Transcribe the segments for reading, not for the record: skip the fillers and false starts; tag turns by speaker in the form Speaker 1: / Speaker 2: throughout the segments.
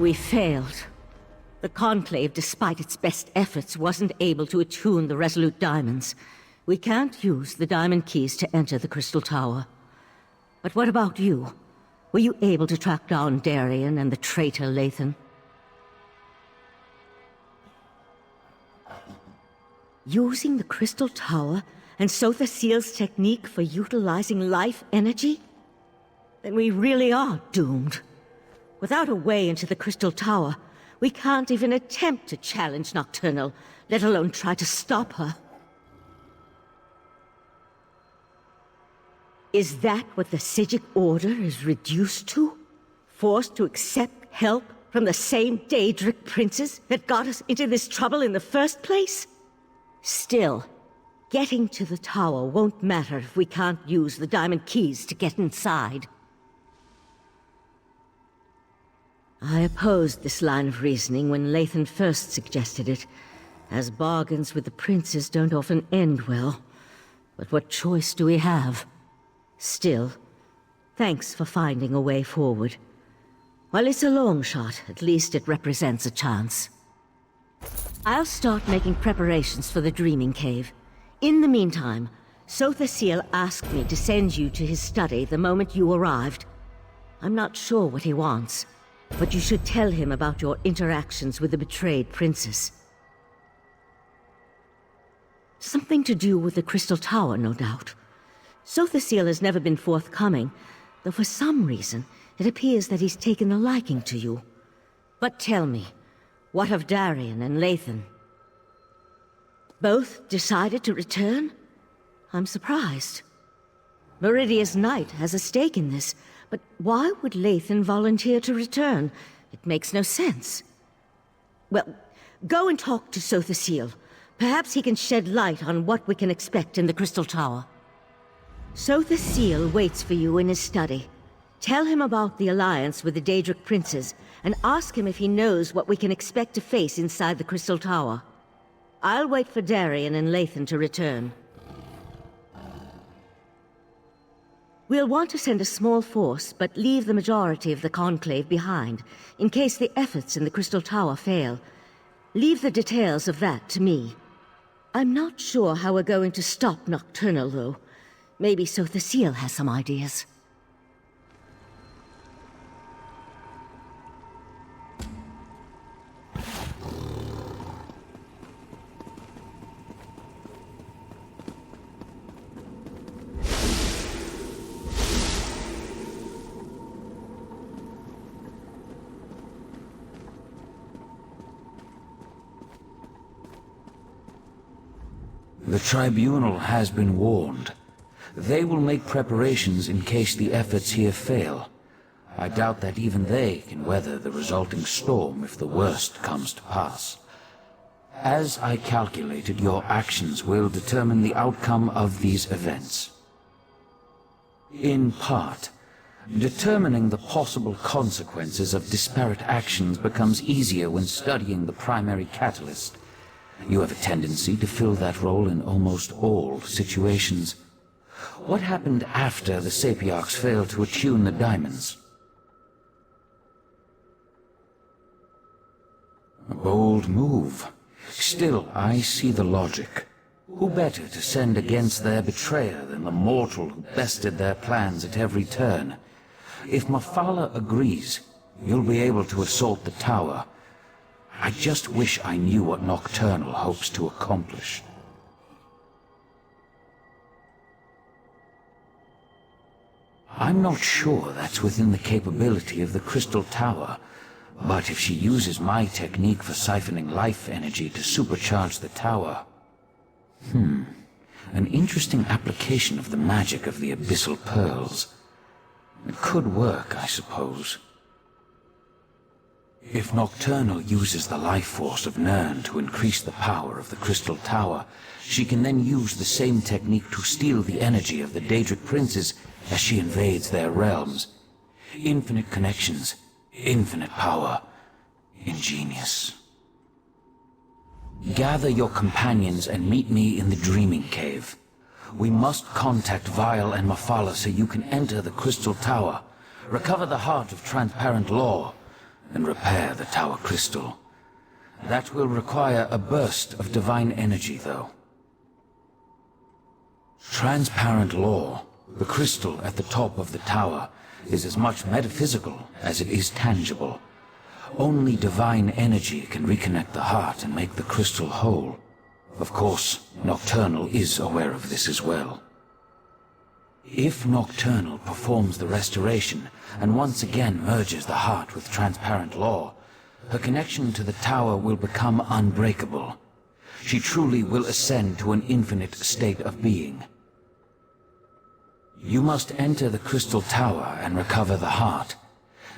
Speaker 1: We failed. The Conclave, despite its best efforts, wasn't able to attune the Resolute Diamonds. We can't use the diamond keys to enter the Crystal Tower. But what about you? Were you able to track down Darien and the traitor Lathan? Using the Crystal Tower and Sotha Seal's technique for utilizing life energy? Then we really are doomed. Without a way into the Crystal Tower, we can't even attempt to challenge Nocturnal, let alone try to stop her. Is that what the Psijic Order is reduced to? Forced to accept help from the same Daedric princes that got us into this trouble in the first place? Still, getting to the tower won't matter if we can't use the diamond keys to get inside. I opposed this line of reasoning when Lathan first suggested it, as bargains with the princes don't often end well. But what choice do we have? Still, thanks for finding a way forward. While it's a long shot, at least it represents a chance. I'll start making preparations for the Dreaming Cave. In the meantime, Sotha Seal asked me to send you to his study the moment you arrived. I'm not sure what he wants, but you should tell him about your interactions with the betrayed princess. Something to do with the Crystal Tower, no doubt. Sotha Seal has never been forthcoming, though for some reason it appears that he's taken a liking to you. But tell me, what of Darien and Lathan? Both decided to return? I'm surprised. Meridia's Knight has a stake in this, but why would Lathan volunteer to return? It makes no sense. Well, go and talk to Sotha Seal. Perhaps he can shed light on what we can expect in the Crystal Tower. Sotha Seal waits for you in his study. Tell him about the alliance with the Daedric princes, and ask him if he knows what we can expect to face inside the Crystal Tower. I'll wait for Darien and Lathan to return. We'll want to send a small force, but leave the majority of the Conclave behind, in case the efforts in the Crystal Tower fail. Leave the details of that to me. I'm not sure how we're going to stop Nocturnal, though. Maybe Sotha Seal has some ideas.
Speaker 2: The Tribunal has been warned. They will make preparations in case the efforts here fail. I doubt that even they can weather the resulting storm if the worst comes to pass. As I calculated, your actions will determine the outcome of these events. In part, determining the possible consequences of disparate actions becomes easier when studying the primary catalyst. You have a tendency to fill that role in almost all situations. What happened after the Sapiarchs failed to attune the diamonds? A bold move. Still, I see the logic. Who better to send against their betrayer than the mortal who bested their plans at every turn? If Mafala agrees, you'll be able to assault the tower. I just wish I knew what Nocturnal hopes to accomplish. I'm not sure that's within the capability of the Crystal Tower, but if she uses my technique for siphoning life energy to supercharge the tower... An interesting application of the magic of the Abyssal Pearls. It could work, I suppose. If Nocturnal uses the life force of Nirn to increase the power of the Crystal Tower, she can then use the same technique to steal the energy of the Daedric Princes as she invades their realms. Infinite connections, infinite power. Ingenious. Gather your companions and meet me in the Dreaming Cave. We must contact Vile and Mafala so you can enter the Crystal Tower, recover the Heart of Transparent Law, and repair the Tower Crystal. That will require a burst of divine energy, though. Transparent Law, the crystal at the top of the tower, is as much metaphysical as it is tangible. Only divine energy can reconnect the heart and make the crystal whole. Of course, Nocturnal is aware of this as well. If Nocturnal performs the restoration and once again merges the heart with Transparent Law, her connection to the tower will become unbreakable. She truly will ascend to an infinite state of being. You must enter the Crystal Tower and recover the heart.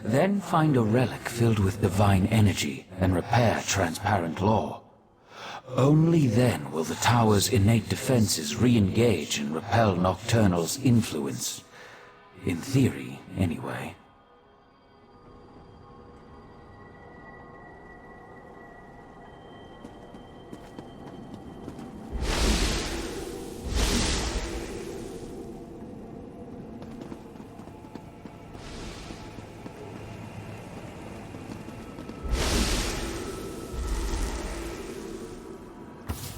Speaker 2: Then find a relic filled with divine energy and repair Transparent Law. Only then will the tower's innate defenses re-engage and repel Nocturnal's influence. In theory, anyway.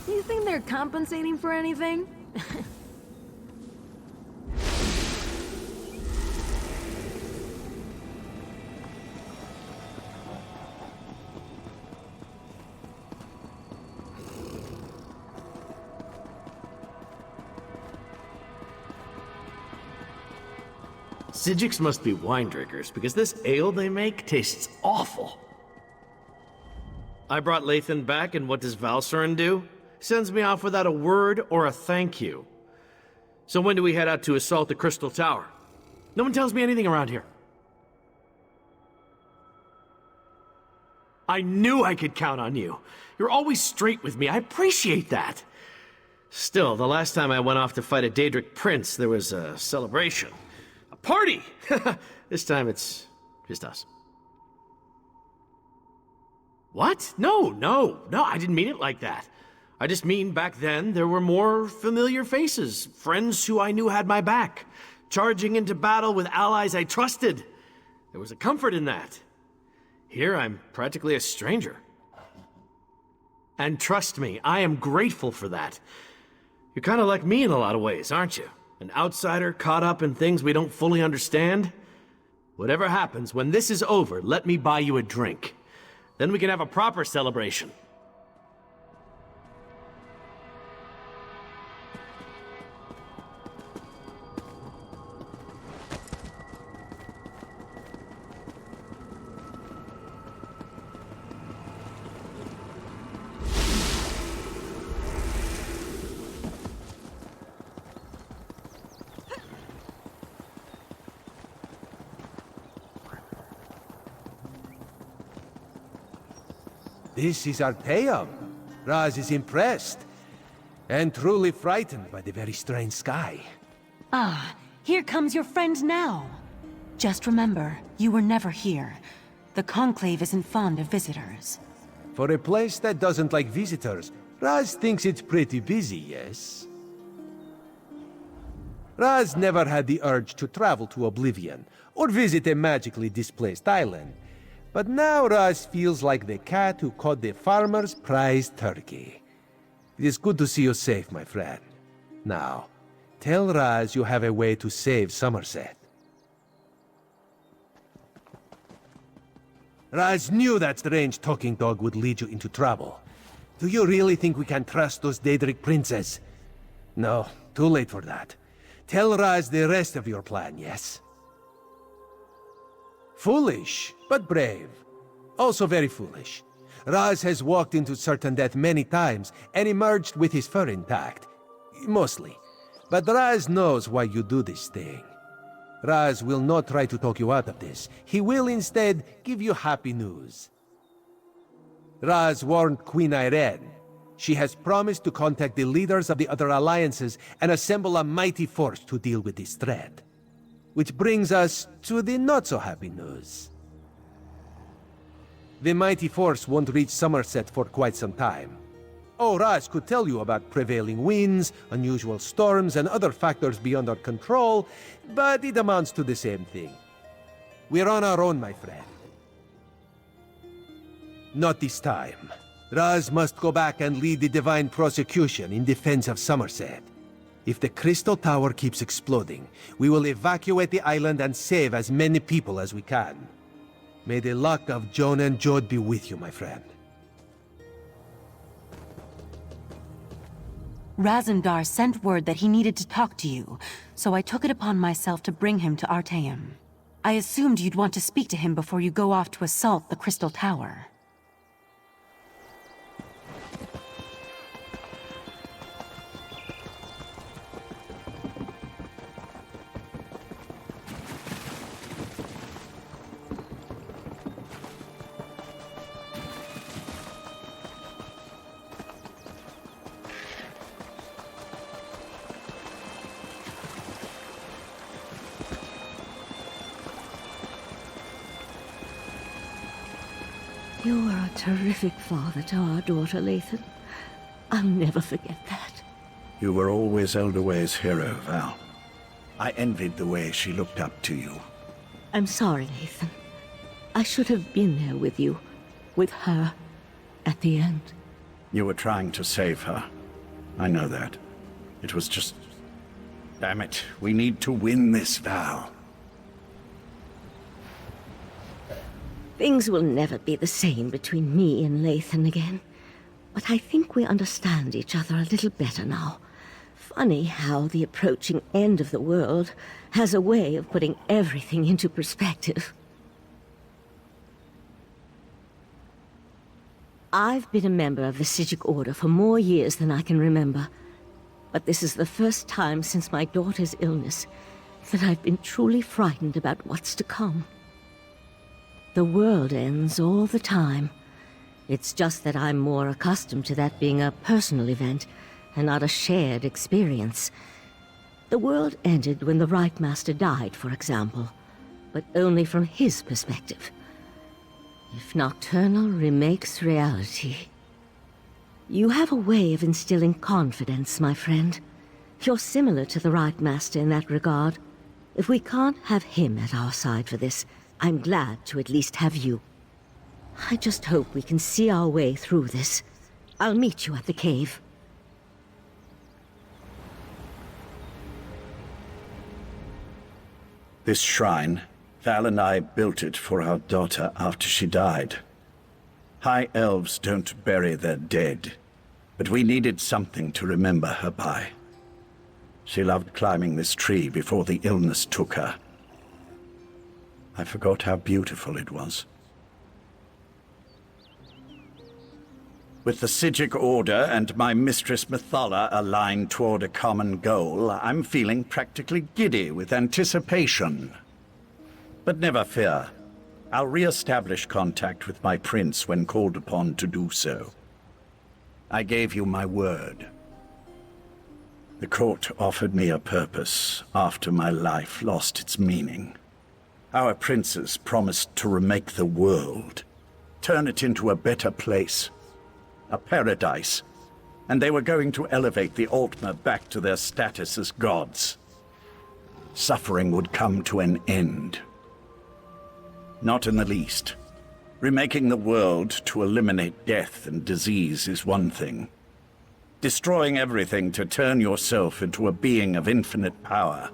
Speaker 3: You think they're compensating for anything?
Speaker 4: Psijics must be wine drinkers, because this ale they make tastes awful. I brought Lathan back, and what does Valsurin do? Sends me off without a word or a thank you. So when do we head out to assault the Crystal Tower? No one tells me anything around here. I knew I could count on you. You're always straight with me. I appreciate that. Still, the last time I went off to fight a Daedric prince, there was a celebration. A party! This time it's just us. What? No, I didn't mean it like that. I just mean back then there were more familiar faces, friends who I knew had my back, charging into battle with allies I trusted. There was a comfort in that. Here I'm practically a stranger. And trust me, I am grateful for that. You're kind of like me in a lot of ways, aren't you? An outsider caught up in things we don't fully understand. Whatever happens, when this is over, let me buy you a drink. Then we can have a proper celebration.
Speaker 5: This is Arteum. Raz is impressed, and truly frightened by the very strange sky.
Speaker 6: Ah, here comes your friend now. Just remember, you were never here. The Conclave isn't fond of visitors.
Speaker 5: For a place that doesn't like visitors, Raz thinks it's pretty busy, yes? Raz never had the urge to travel to Oblivion, or visit a magically displaced island. But now Raz feels like the cat who caught the farmer's prized turkey. It is good to see you safe, my friend. Now, tell Raz you have a way to save Somerset. Raz knew that strange talking dog would lead you into trouble. Do you really think we can trust those Daedric princes? No, too late for that. Tell Raz the rest of your plan, yes? Foolish, but brave. Also very foolish. Raz has walked into certain death many times and emerged with his fur intact. Mostly. But Raz knows why you do this thing. Raz will not try to talk you out of this. He will instead give you happy news. Raz warned Queen Irene. She has promised to contact the leaders of the other alliances and assemble a mighty force to deal with this threat. Which brings us to the not-so-happy news. The mighty force won't reach Somerset for quite some time. Oh, Raz could tell you about prevailing winds, unusual storms, and other factors beyond our control, but it amounts to the same thing. We're on our own, my friend. Not this time. Raz must go back and lead the divine prosecution in defense of Somerset. If the Crystal Tower keeps exploding, we will evacuate the island and save as many people as we can. May the luck of Joan and Jode be with you, my friend.
Speaker 6: Razendar sent word that he needed to talk to you, so I took it upon myself to bring him to Arteum. I assumed you'd want to speak to him before you go off to assault the Crystal Tower.
Speaker 1: You are a terrific father to our daughter, Lathan. I'll never forget that.
Speaker 7: You were always Elderway's hero, Val. I envied the way she looked up to you.
Speaker 1: I'm sorry, Lathan. I should have been there with you, with her, at the end.
Speaker 7: You were trying to save her. I know that. It was just... Damn it, we need to win this, Val.
Speaker 1: Things will never be the same between me and Lathan again. But I think we understand each other a little better now. Funny how the approaching end of the world has a way of putting everything into perspective. I've been a member of the Psijic Order for more years than I can remember. But this is the first time since my daughter's illness that I've been truly frightened about what's to come. The world ends all the time. It's just that I'm more accustomed to that being a personal event and not a shared experience. The world ended when the Right Master died, for example, but only from his perspective. If Nocturnal remakes reality... You have a way of instilling confidence, my friend. You're similar to the Right Master in that regard. If we can't have him at our side for this, I'm glad to at least have you. I just hope we can see our way through this. I'll meet you at the cave.
Speaker 7: This shrine, Val and I built it for our daughter after she died. High elves don't bury their dead, but we needed something to remember her by. She loved climbing this tree before the illness took her. I forgot how beautiful it was. With the Psijic Order and my mistress Methala aligned toward a common goal, I'm feeling practically giddy with anticipation. But never fear. I'll re-establish contact with my prince when called upon to do so. I gave you my word. The court offered me a purpose after my life lost its meaning. Our princes promised to remake the world, turn it into a better place, a paradise, and they were going to elevate the Altmer back to their status as gods. Suffering would come to an end. Not in the least. Remaking the world to eliminate death and disease is one thing. Destroying everything to turn yourself into a being of infinite power,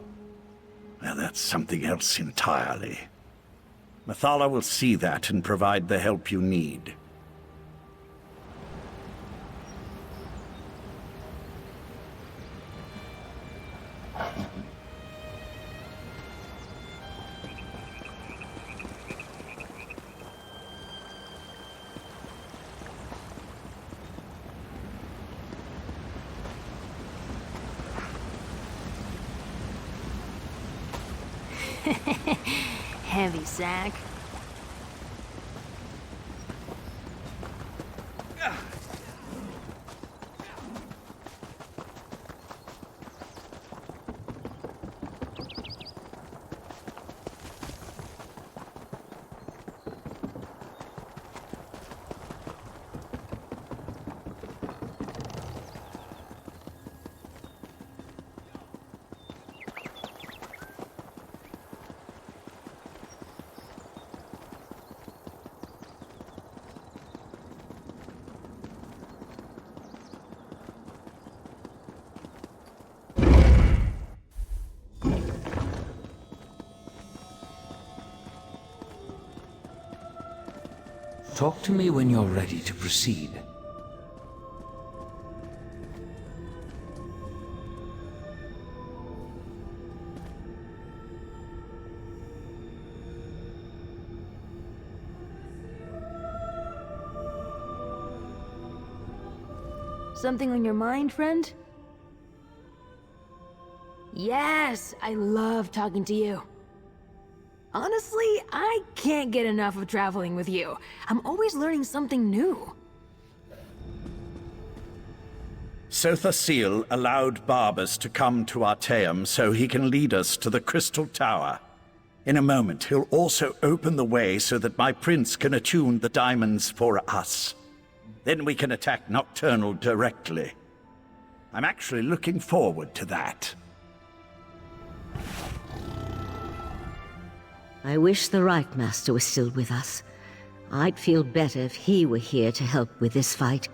Speaker 7: well, that's something else entirely. Mathala will see that and provide the help you need.
Speaker 3: Heavy sack.
Speaker 2: Talk to me when you're ready to proceed.
Speaker 3: Something on your mind, friend? Yes, I love talking to you. Honestly, I can't get enough of traveling with you. I'm always learning something new.
Speaker 7: Sotha Seal allowed Barbas to come to Artaeum so he can lead us to the Crystal Tower. In a moment, he'll also open the way so that my prince can attune the diamonds for us. Then we can attack Nocturnal directly. I'm actually looking forward to that.
Speaker 1: I wish the Right Master was still with us. I'd feel better if he were here to help with this fight.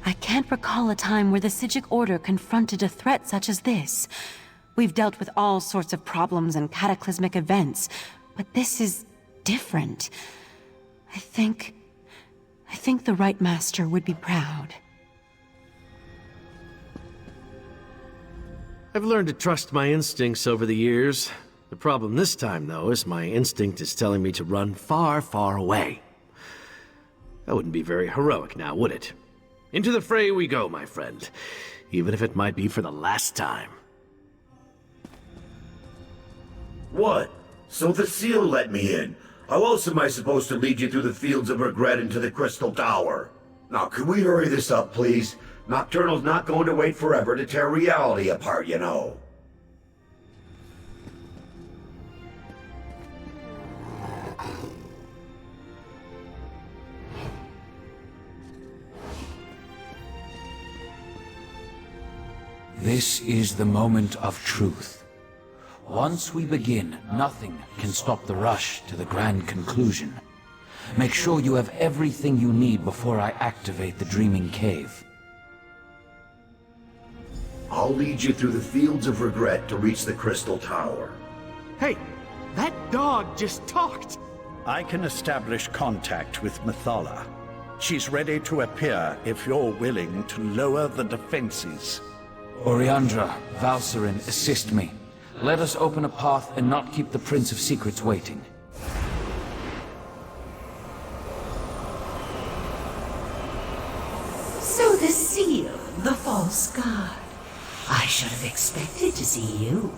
Speaker 6: I can't recall a time where the Psijic Order confronted a threat such as this. We've dealt with all sorts of problems and cataclysmic events, but this is different. I think the Right Master would be proud.
Speaker 4: I've learned to trust my instincts over the years. The problem this time, though, is my instinct is telling me to run far, far away. That wouldn't be very heroic now, would it? Into the fray we go, my friend. Even if it might be for the last time.
Speaker 8: What? So the seal let me in. How else am I supposed to lead you through the fields of regret into the Crystal Tower? Now, can we hurry this up, please? Nocturnal's not going to wait forever to tear reality apart, you know.
Speaker 2: This is the moment of truth. Once we begin, nothing can stop the rush to the grand conclusion. Make sure you have everything you need before I activate the Dreaming Cave.
Speaker 8: I'll lead you through the fields of regret to reach the Crystal Tower.
Speaker 4: Hey, that dog just talked!
Speaker 7: I can establish contact with Mathala. She's ready to appear if you're willing to lower the defenses.
Speaker 2: Oriandra, Valsarin, assist me. Let us open a path and not keep the Prince of Secrets waiting.
Speaker 9: So the seal, the false god. I should have expected to see you.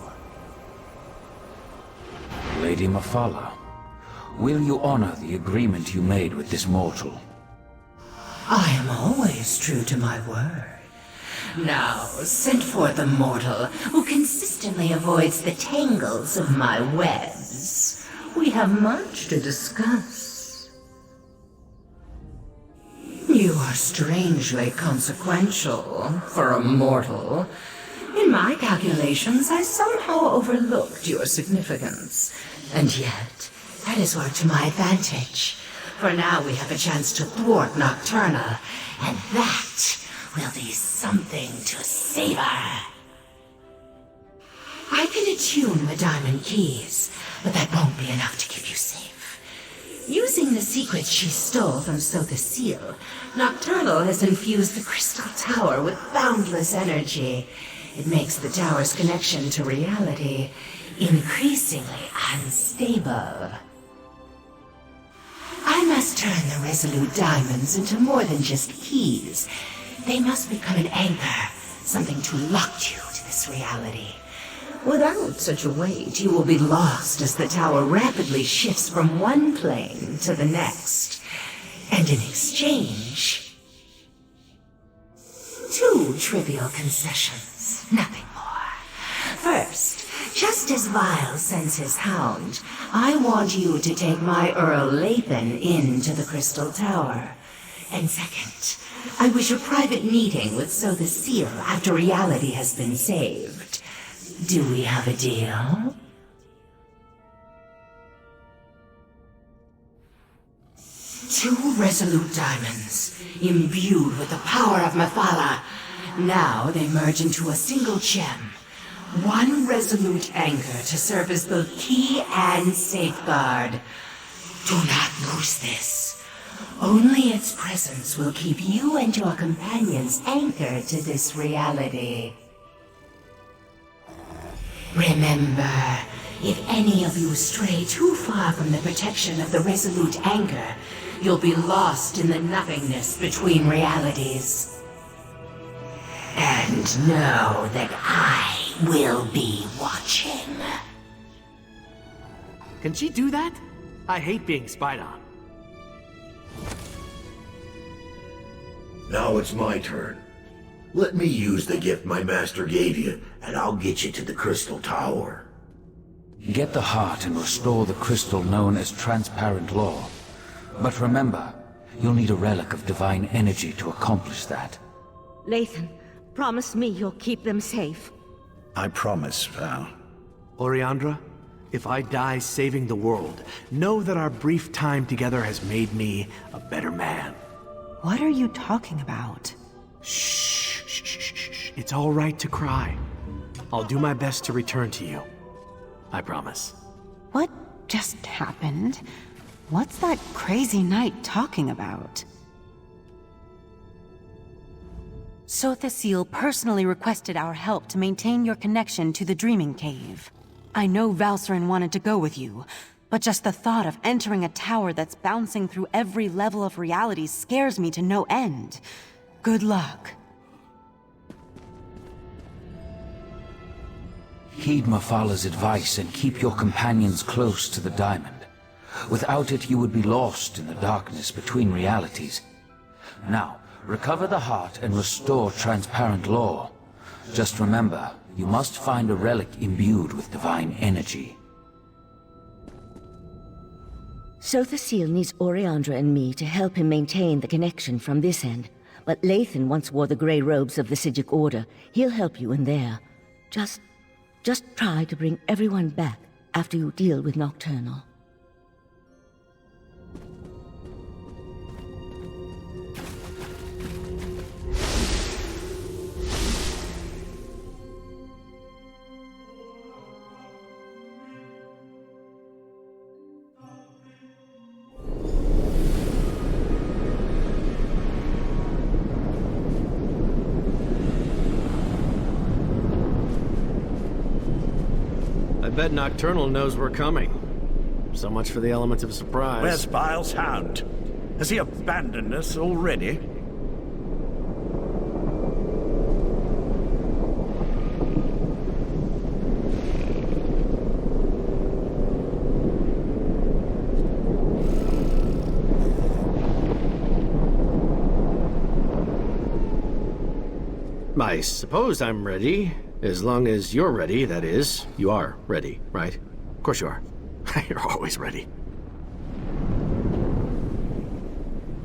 Speaker 2: Lady Mafala. Will you honor the agreement you made with this mortal?
Speaker 9: I am always true to my word. Now, send forth a mortal who consistently avoids the tangles of my webs. We have much to discuss. You are strangely consequential for a mortal. In my calculations, I somehow overlooked your significance. And yet, that is worked to my advantage. For now we have a chance to thwart Nocturnal, and that will be something to savor. I can attune the diamond keys, but that won't be enough to keep you safe. Using the secrets she stole from Sotha Seal, Nocturnal has infused the Crystal Tower with boundless energy. It makes the tower's connection to reality increasingly unstable. I must turn the Resolute Diamonds into more than just keys. They must become an anchor, something to lock you to this reality. Without such a weight, you will be lost as the tower rapidly shifts from one plane to the next. And in exchange, 2 trivial concessions, nothing more. First, just as Vile sends his hound, I want you to take my Earl Lathan into the Crystal Tower. And second, I wish a private meeting with Sotha Seal after reality has been saved. Do we have a deal? Two resolute diamonds, imbued with the power of Mafala. Now they merge into a single gem. One resolute anchor to serve as both key and safeguard. Do not lose this. Only its presence will keep you and your companions anchored to this reality. Remember, if any of you stray too far from the protection of the resolute anchor, you'll be lost in the nothingness between realities. And know that I will be watching.
Speaker 4: Can she do that? I hate being spied on.
Speaker 8: Now it's my turn. Let me use the gift my master gave you, and I'll get you to the Crystal Tower.
Speaker 2: Get the heart and restore the crystal known as Transparent Law. But remember, you'll need a relic of divine energy to accomplish that.
Speaker 1: Lathan, promise me you'll keep them safe.
Speaker 7: I promise, Val.
Speaker 4: Oriandra, if I die saving the world, know that our brief time together has made me a better man.
Speaker 6: What are you talking about?
Speaker 4: Shh, shh, shh, shh, shh. It's all right to cry. I'll do my best to return to you. I promise.
Speaker 6: What just happened? What's that crazy knight talking about? Sotha Seal personally requested our help to maintain your connection to the Dreaming Cave. I know Valcerin wanted to go with you, but just the thought of entering a tower that's bouncing through every level of reality scares me to no end. Good luck.
Speaker 2: Heed Mafala's advice and keep your companions close to the diamond. Without it, you would be lost in the darkness between realities. Now, recover the heart and restore Transparent Law. Just remember, you must find a relic imbued with divine energy.
Speaker 1: Sotha Seal needs Oriandra and me to help him maintain the connection from this end. But Lathan once wore the grey robes of the Psijic Order. He'll help you in there. Just try to bring everyone back after you deal with Nocturnal.
Speaker 4: I bet Nocturnal knows we're coming. So much for the element of surprise.
Speaker 7: Where's Vile's hound? Has he abandoned us already?
Speaker 4: I suppose I'm ready. As long as you're ready, that is. You are ready, right? Of course you are. You're always ready.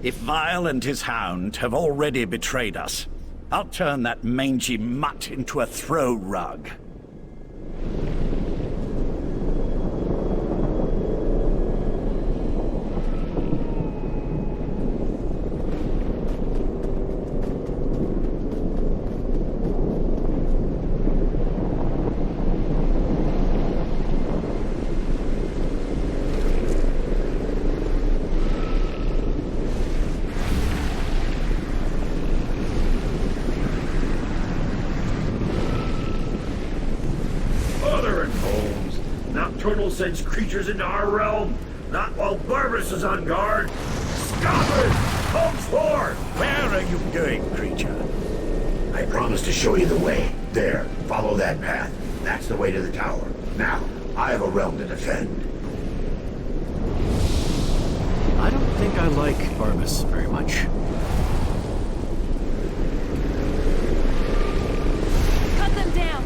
Speaker 7: If Vile and his hound have already betrayed us, I'll turn that mangy mutt into a throw rug.
Speaker 8: Sends creatures into our realm, not while Barbas is on guard. Scoffers! Homes forth!
Speaker 7: Where are you going, creature?
Speaker 8: I promised to show you the way. There, follow that path. That's the way to the tower. Now, I have a realm to defend.
Speaker 4: I don't think I like Barbas very much.
Speaker 3: Cut them down!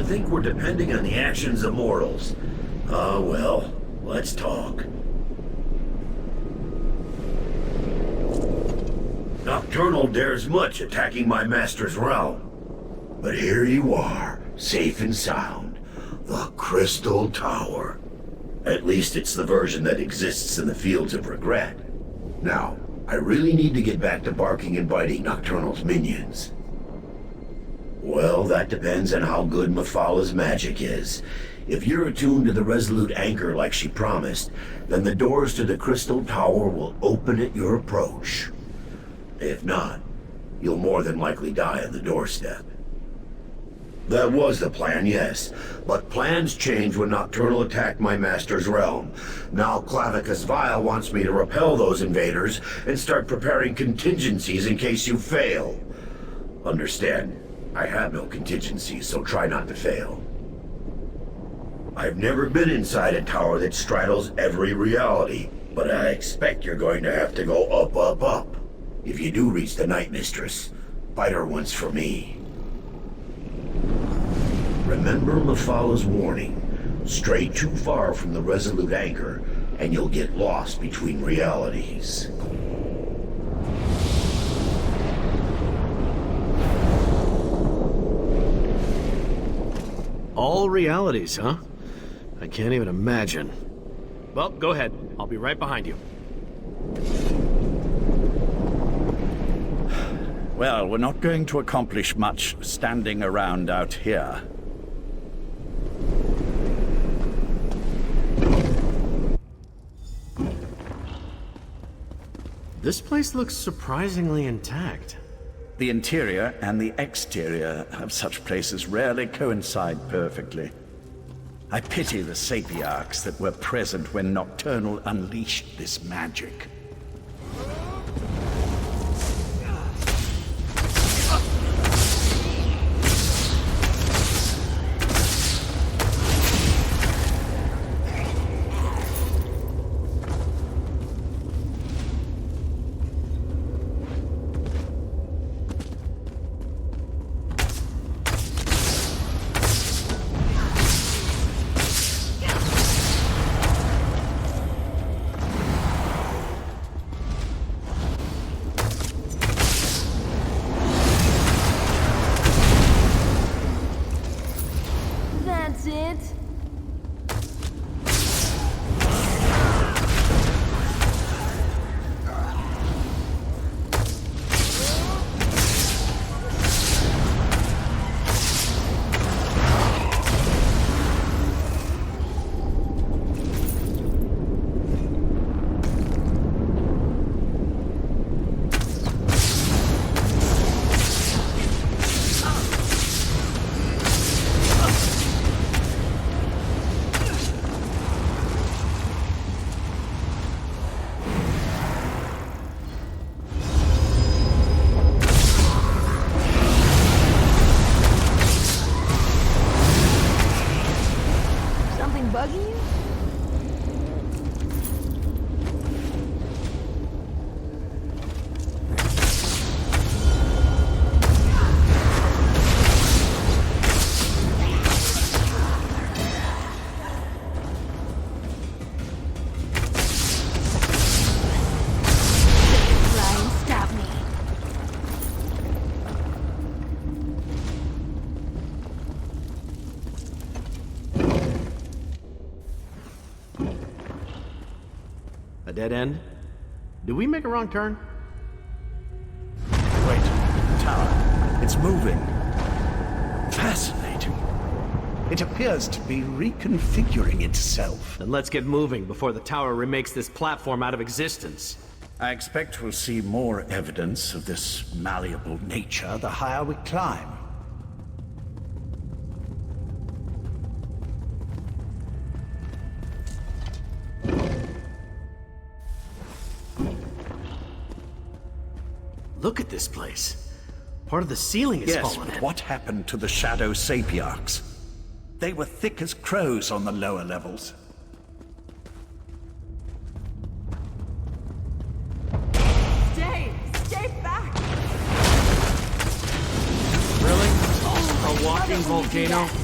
Speaker 8: Think we're depending on the actions of mortals. Ah, well, let's talk. Nocturnal dares much attacking my master's realm. But here you are, safe and sound. The Crystal Tower. At least it's the version that exists in the Fields of Regret. Now, I really need to get back to barking and biting Nocturnal's minions. Well, that depends on how good Mephalah's magic is. If you're attuned to the Resolute Anchor like she promised, then the doors to the Crystal Tower will open at your approach. If not, you'll more than likely die on the doorstep. That was the plan, yes. But plans change when Nocturnal attacked my master's realm. Now Clavicus Vile wants me to repel those invaders and start preparing contingencies in case you fail. Understand, I have no contingencies, so try not to fail. I've never been inside a tower that straddles every reality, but I expect you're going to have to go up, up, up. If you do reach the Night Mistress, fight her once for me. Remember Mephalah's warning. Stray too far from the Resolute Anchor, and you'll get lost between realities.
Speaker 4: All realities, huh? I can't even imagine. Well, go ahead. I'll be right behind you.
Speaker 7: Well, we're not going to accomplish much standing around out here.
Speaker 4: This place looks surprisingly intact.
Speaker 7: The interior and the exterior of such places rarely coincide perfectly. I pity the sapiarchs that were present when Nocturnal unleashed this magic.
Speaker 4: A dead end? Did we make a wrong turn?
Speaker 7: Wait, tower. It's moving. Fascinating. It appears to be reconfiguring itself.
Speaker 4: Then let's get moving before the tower remakes this platform out of existence.
Speaker 7: I expect we'll see more evidence of this malleable nature the higher we climb.
Speaker 4: Look at this place. Part of the ceiling is
Speaker 7: Yes,
Speaker 4: fallen
Speaker 7: but
Speaker 4: in.
Speaker 7: what happened to the Shadow Sapiarchs? They were thick as crows on the lower levels.
Speaker 3: Stay back!
Speaker 4: Really?
Speaker 3: I
Speaker 4: A walking
Speaker 3: love it when you do
Speaker 4: volcano?
Speaker 3: that.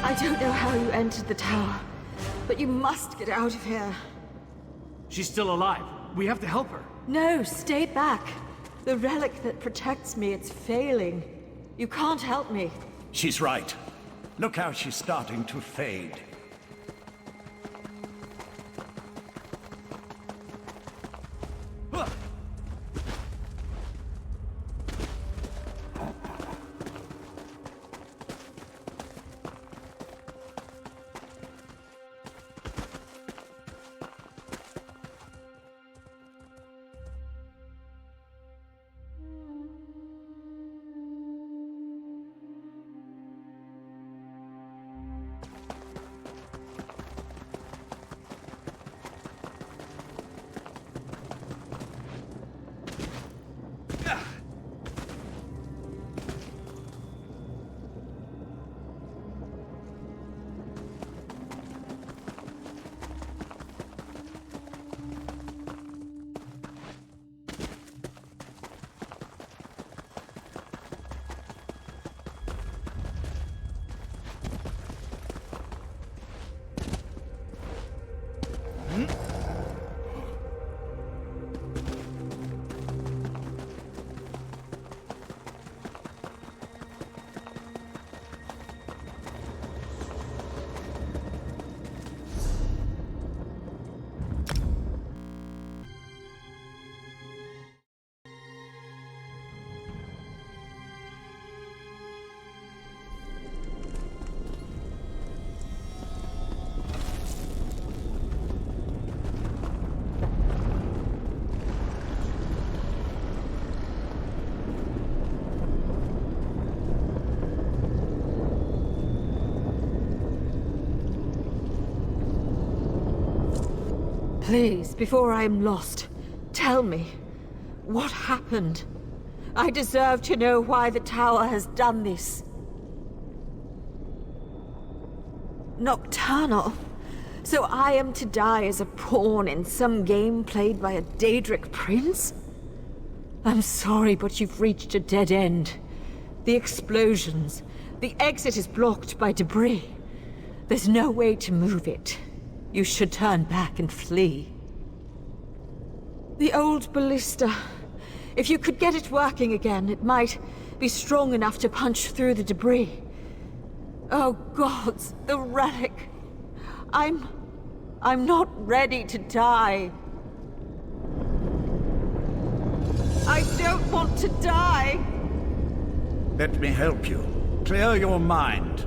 Speaker 3: I don't know how you entered the tower, but you must get out of here.
Speaker 4: She's still alive. We have to help her.
Speaker 3: No, stay back. The relic that protects me, it's failing. You can't help me.
Speaker 7: She's right. Look how she's starting to fade.
Speaker 3: Please, before I am lost, tell me, what happened? I deserve to know why the tower has done this. Nocturnal? So I am to die as a pawn in some game played by a Daedric prince? I'm sorry, but you've reached a dead end. The explosions. The exit is blocked by debris. There's no way to move it. You should turn back and flee. The old ballista. If you could get it working again, it might be strong enough to punch through the debris. Oh gods, the relic. I'm not ready to die. I don't want to die.
Speaker 7: Let me help you. Clear your mind.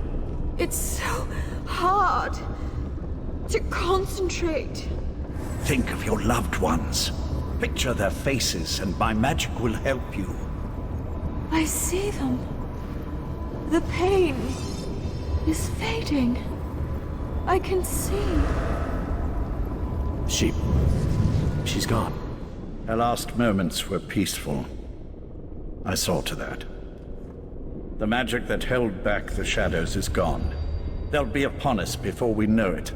Speaker 3: It's so hard to concentrate.
Speaker 7: Think of your loved ones. Picture their faces, and my magic will help you.
Speaker 3: I see them. The pain is fading. I can see.
Speaker 4: She's gone.
Speaker 7: Her last moments were peaceful. I saw to that. The magic that held back the shadows is gone. They'll be upon us before we know it.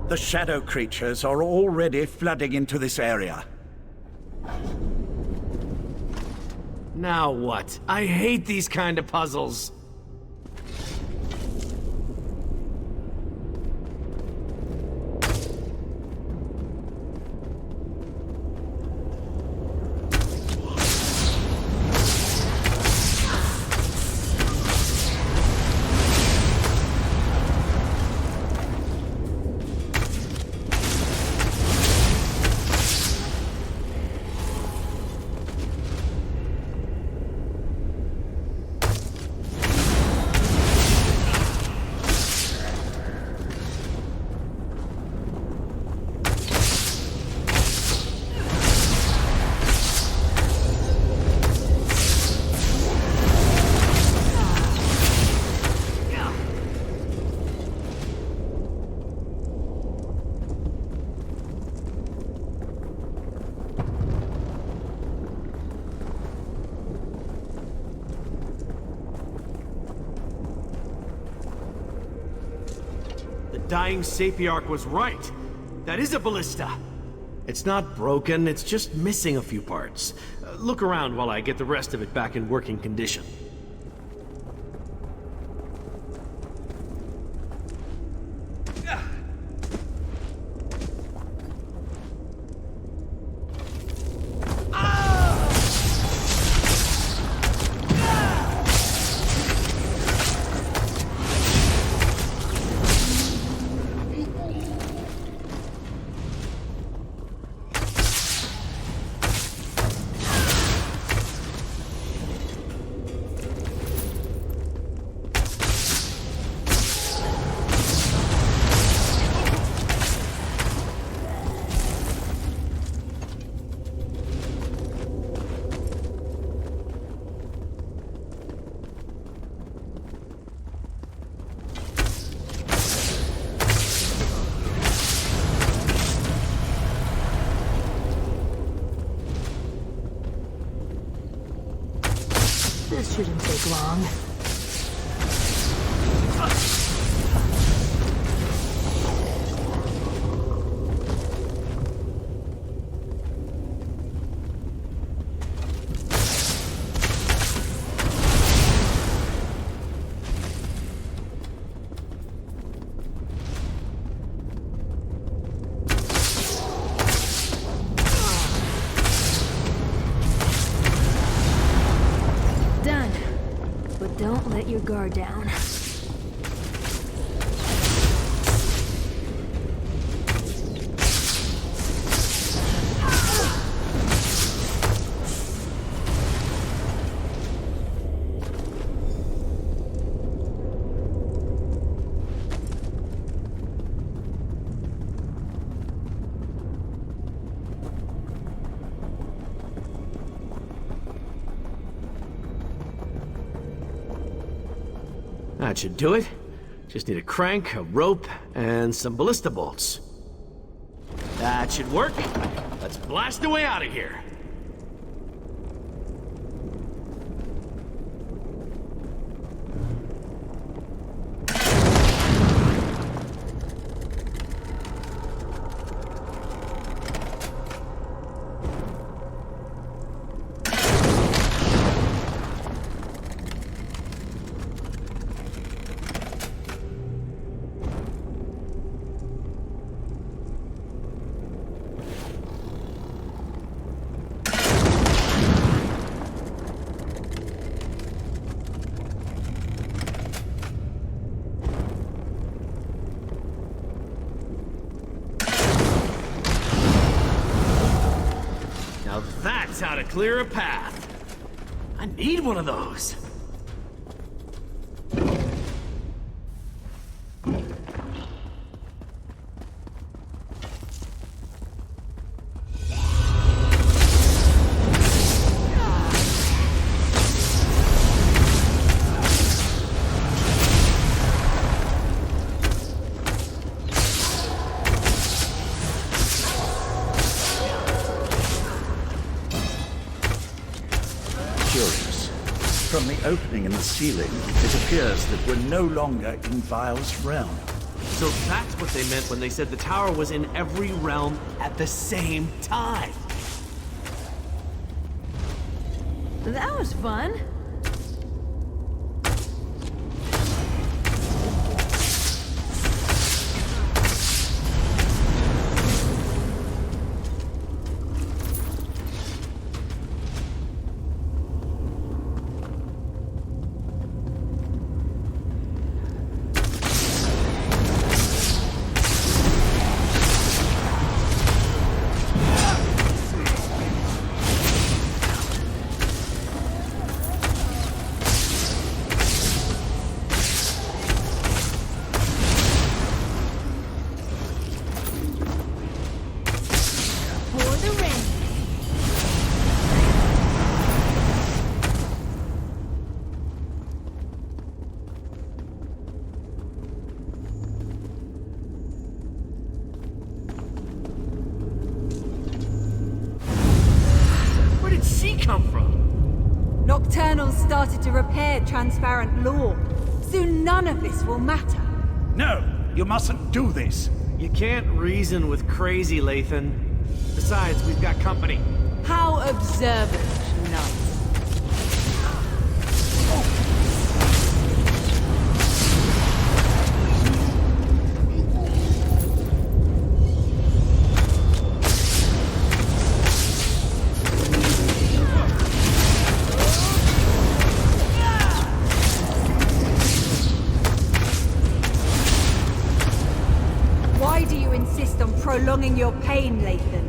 Speaker 7: The shadow creatures are already flooding into this area.
Speaker 4: Now what? I hate these kind of puzzles. dying Sapiarch was right. That is a ballista. It's not broken, it's just missing a few parts. Look around while I get the rest of it back in working condition.
Speaker 3: This shouldn't take long. Done. But don't let your guard down.
Speaker 4: That should do it. Just need a crank, a rope, and some ballista bolts. That should work. Let's blast the way out of here. Now that's how to clear a path. I need one of those.
Speaker 7: Curious. From the opening in the ceiling, it appears that we're no longer in Vile's realm.
Speaker 4: So that's what they meant when they said the tower was in every realm at the same time.
Speaker 3: That was fun.
Speaker 4: Come from?
Speaker 3: Nocturnals started to repair transparent law. Soon none of this will matter.
Speaker 7: No! You mustn't do this.
Speaker 4: You can't reason with crazy, Lathan. Besides, we've got company.
Speaker 3: How observant, knight.
Speaker 10: Prolonging your pain, Lathan.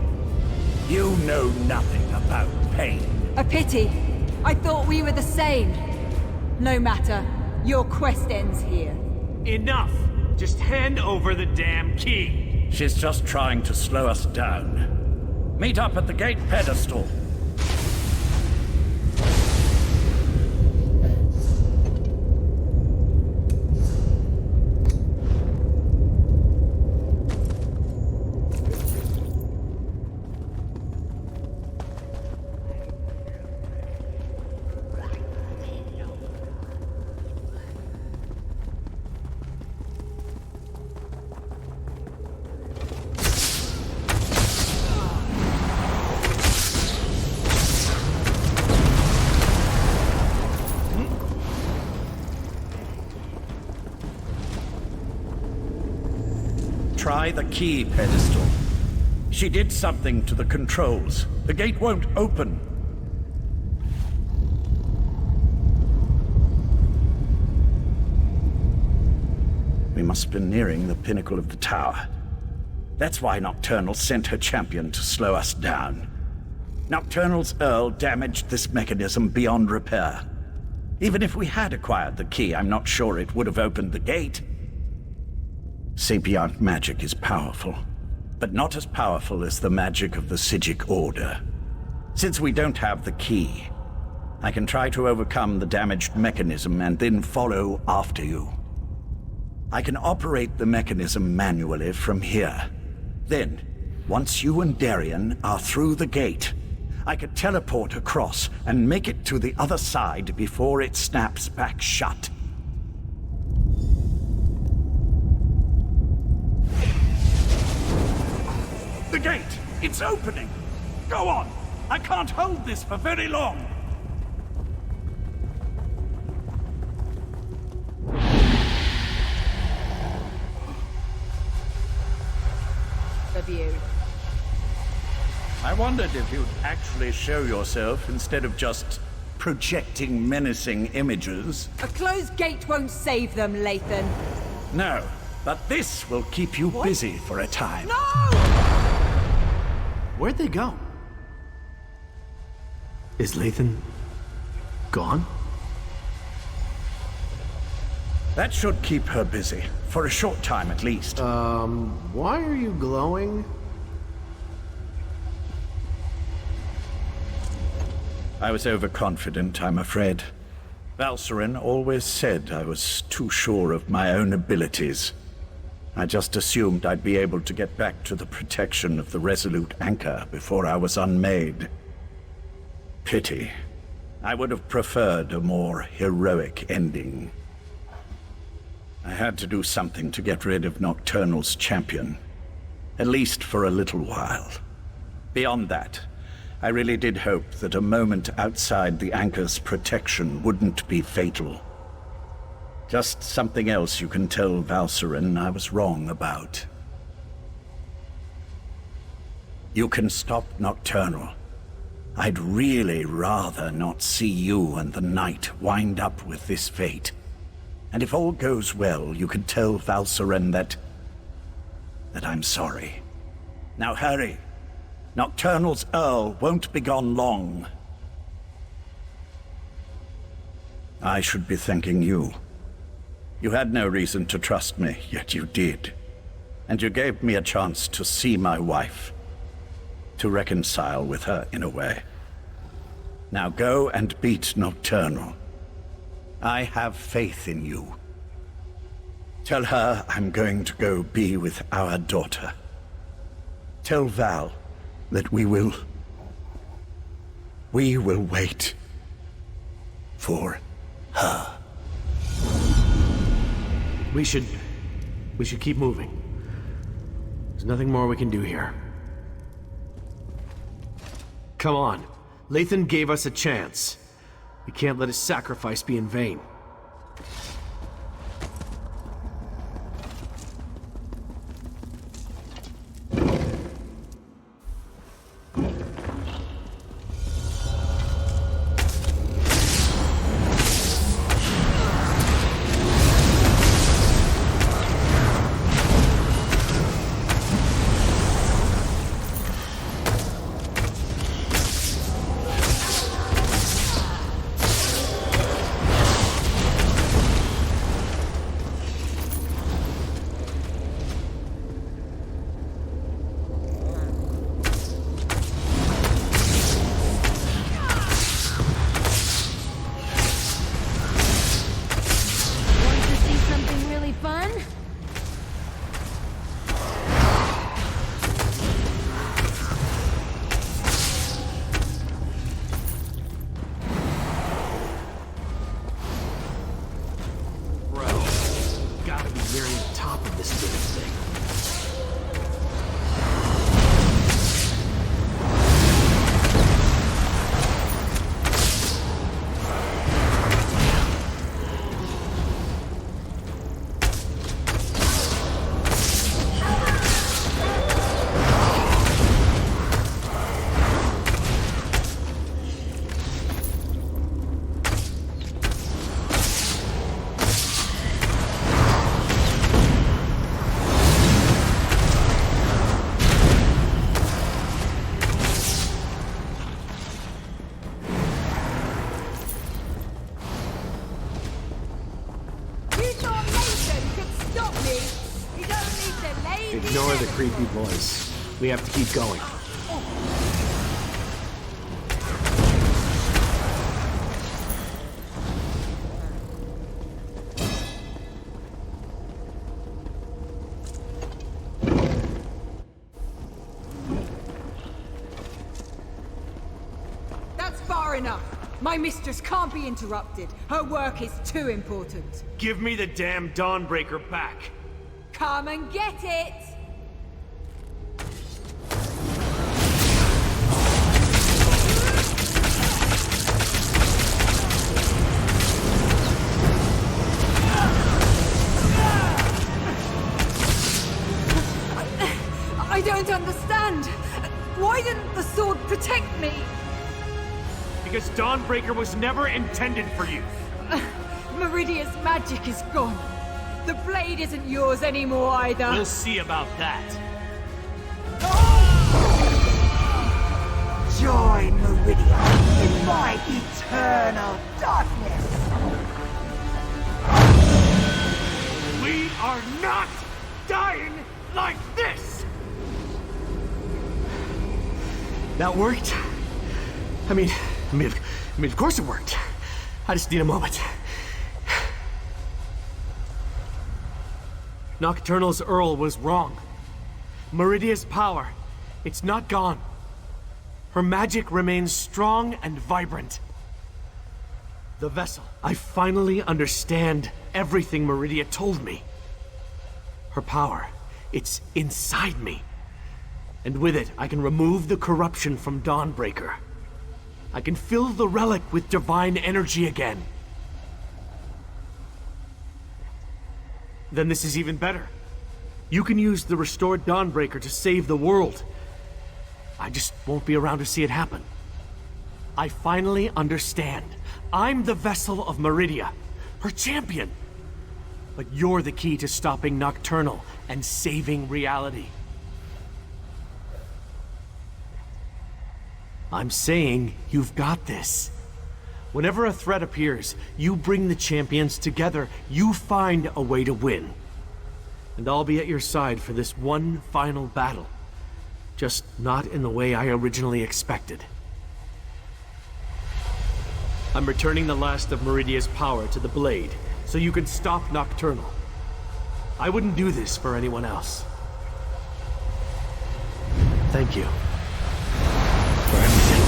Speaker 7: You know nothing about pain.
Speaker 10: A pity. I thought we were the same. No matter. Your quest ends here.
Speaker 4: Enough! Just hand over the damn key.
Speaker 7: She's just trying to slow us down. Meet up at the gate pedestal. Try the key pedestal. She did something to the controls. The gate won't open. We must be nearing the pinnacle of the tower. That's why Nocturnal sent her champion to slow us down. Nocturnal's Earl damaged this mechanism beyond repair. Even if we had acquired the key, I'm not sure it would have opened the gate. Sapient magic is powerful, but not as powerful as the magic of the Psijic Order. Since we don't have the key, I can try to overcome the damaged mechanism and then follow after you. I can operate the mechanism manually from here. Then, once you and Darien are through the gate, I could teleport across and make it to the other side before it snaps back shut. The gate! It's opening! Go on! I can't hold this for very long!
Speaker 10: The view.
Speaker 7: I wondered if you'd actually show yourself instead of just projecting menacing images.
Speaker 10: A closed gate won't save them, Lathan.
Speaker 7: No, but this will keep you busy for a time.
Speaker 10: No!
Speaker 4: Where'd they go? Is Lathan gone?
Speaker 7: That should keep her busy, for a short time at least.
Speaker 4: Why are you glowing?
Speaker 7: I was overconfident, I'm afraid. Valcerin always said I was too sure of my own abilities. I just assumed I'd be able to get back to the protection of the Resolute Anchor before I was unmade. Pity. I would have preferred a more heroic ending. I had to do something to get rid of Nocturnal's champion. At least for a little while. Beyond that, I really did hope that a moment outside the Anchor's protection wouldn't be fatal. Just something else you can tell Valcerin I was wrong about. You can stop Nocturnal. I'd really rather not see you and the Knight wind up with this fate. And if all goes well, you can tell Valcerin that I'm sorry. Now hurry. Nocturnal's Earl won't be gone long. I should be thanking you. You had no reason to trust me, yet you did. And you gave me a chance to see my wife. To reconcile with her in a way. Now go and beat Nocturnal. I have faith in you. Tell her I'm going to go be with our daughter. Tell Val that we will wait for her.
Speaker 4: We should We should keep moving. There's nothing more we can do here. Come on. Lathan gave us a chance. We can't let his sacrifice be in vain. Ignore the creepy voice. We have to keep going.
Speaker 10: That's far enough. My mistress can't be interrupted. Her work is too important.
Speaker 4: Give me the damn Dawnbreaker back.
Speaker 10: Come and get it! I don't understand. Why didn't the sword protect me?
Speaker 4: Because Dawnbreaker was never intended for you.
Speaker 10: Meridia's magic is gone. The blade isn't yours anymore either.
Speaker 4: We'll see about that.
Speaker 9: Join Meridia in my eternal darkness.
Speaker 4: We are not dying like this! That worked? I mean, of course it worked. I just need a moment. Nocturnal's Earl was wrong. Meridia's power, it's not gone. Her magic remains strong and vibrant. The vessel, I finally understand everything Meridia told me. Her power, it's inside me. And with it, I can remove the corruption from Dawnbreaker. I can fill the relic with divine energy again. Then this is even better. You can use the restored Dawnbreaker to save the world. I just won't be around to see it happen. I finally understand. I'm the vessel of Meridia, her champion. But you're the key to stopping Nocturnal and saving reality. I'm saying you've got this. Whenever a threat appears, you bring the champions together. You find a way to win. And I'll be at your side for this one final battle. Just not in the way I originally expected. I'm returning the last of Meridia's power to the blade, so you can stop Nocturnal. I wouldn't do this for anyone else. Thank you for everything.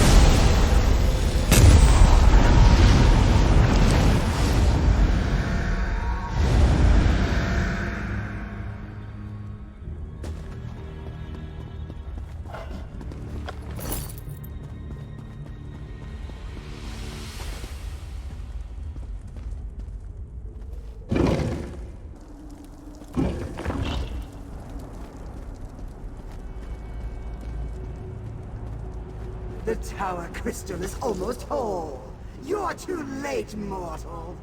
Speaker 11: tower crystal is almost whole. You're too late, mortal.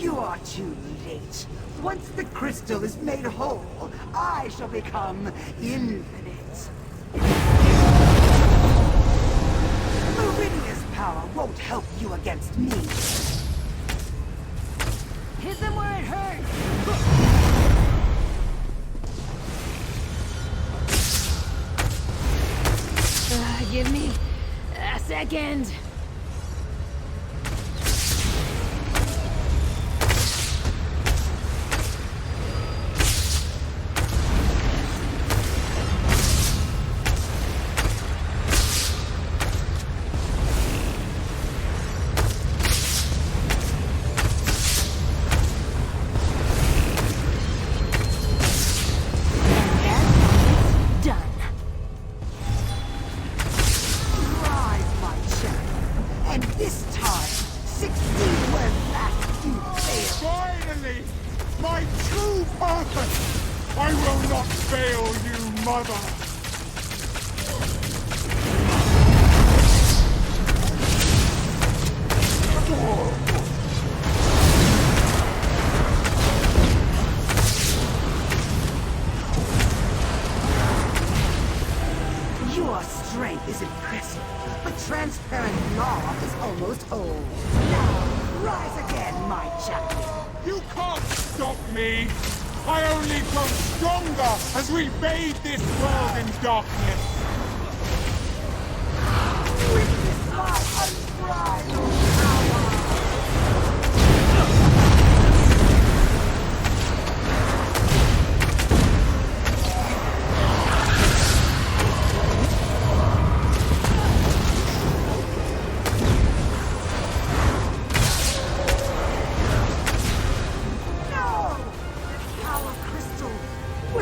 Speaker 11: You are too late. Once the crystal is made whole, I shall become infinite. Meridia's power won't help you against me.
Speaker 10: Hit them where it hurts! Give me a second.
Speaker 11: Your strength is impressive, but transparent law is almost whole. Now, rise again, my champion.
Speaker 12: You can't stop me! I only grow stronger as we bathe this world in darkness!
Speaker 11: Witness my unbridled power!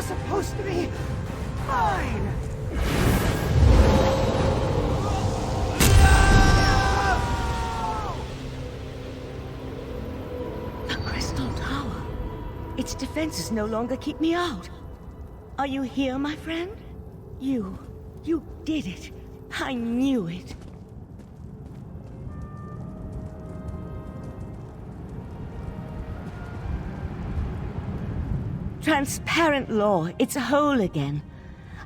Speaker 11: Supposed to be mine.
Speaker 1: The Crystal Tower. Its defenses no longer keep me out. Are you here, my friend? You did it. I knew it. Transparent law, it's whole again.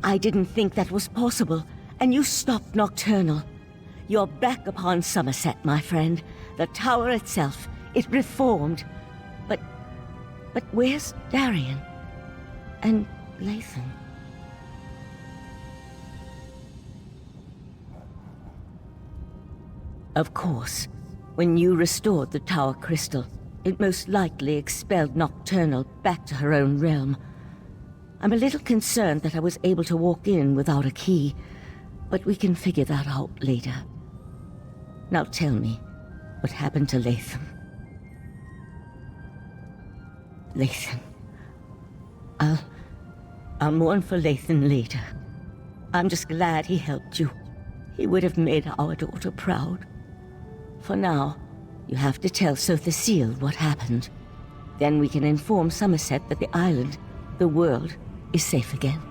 Speaker 1: I didn't think that was possible, and you stopped Nocturnal. You're back upon Somerset, my friend. The tower itself, it reformed. But where's Darian? And Lathan? Of course, when you restored the tower crystal, it most likely expelled Nocturnal back to her own realm. I'm a little concerned that I was able to walk in without a key, but we can figure that out later. Now tell me, what happened to Lathan? Lathan. I'll mourn for Lathan later. I'm just glad he helped you. He would have made our daughter proud. For now, you have to tell Sir Cecile what happened. Then we can inform Somerset that the island, the world, is safe again.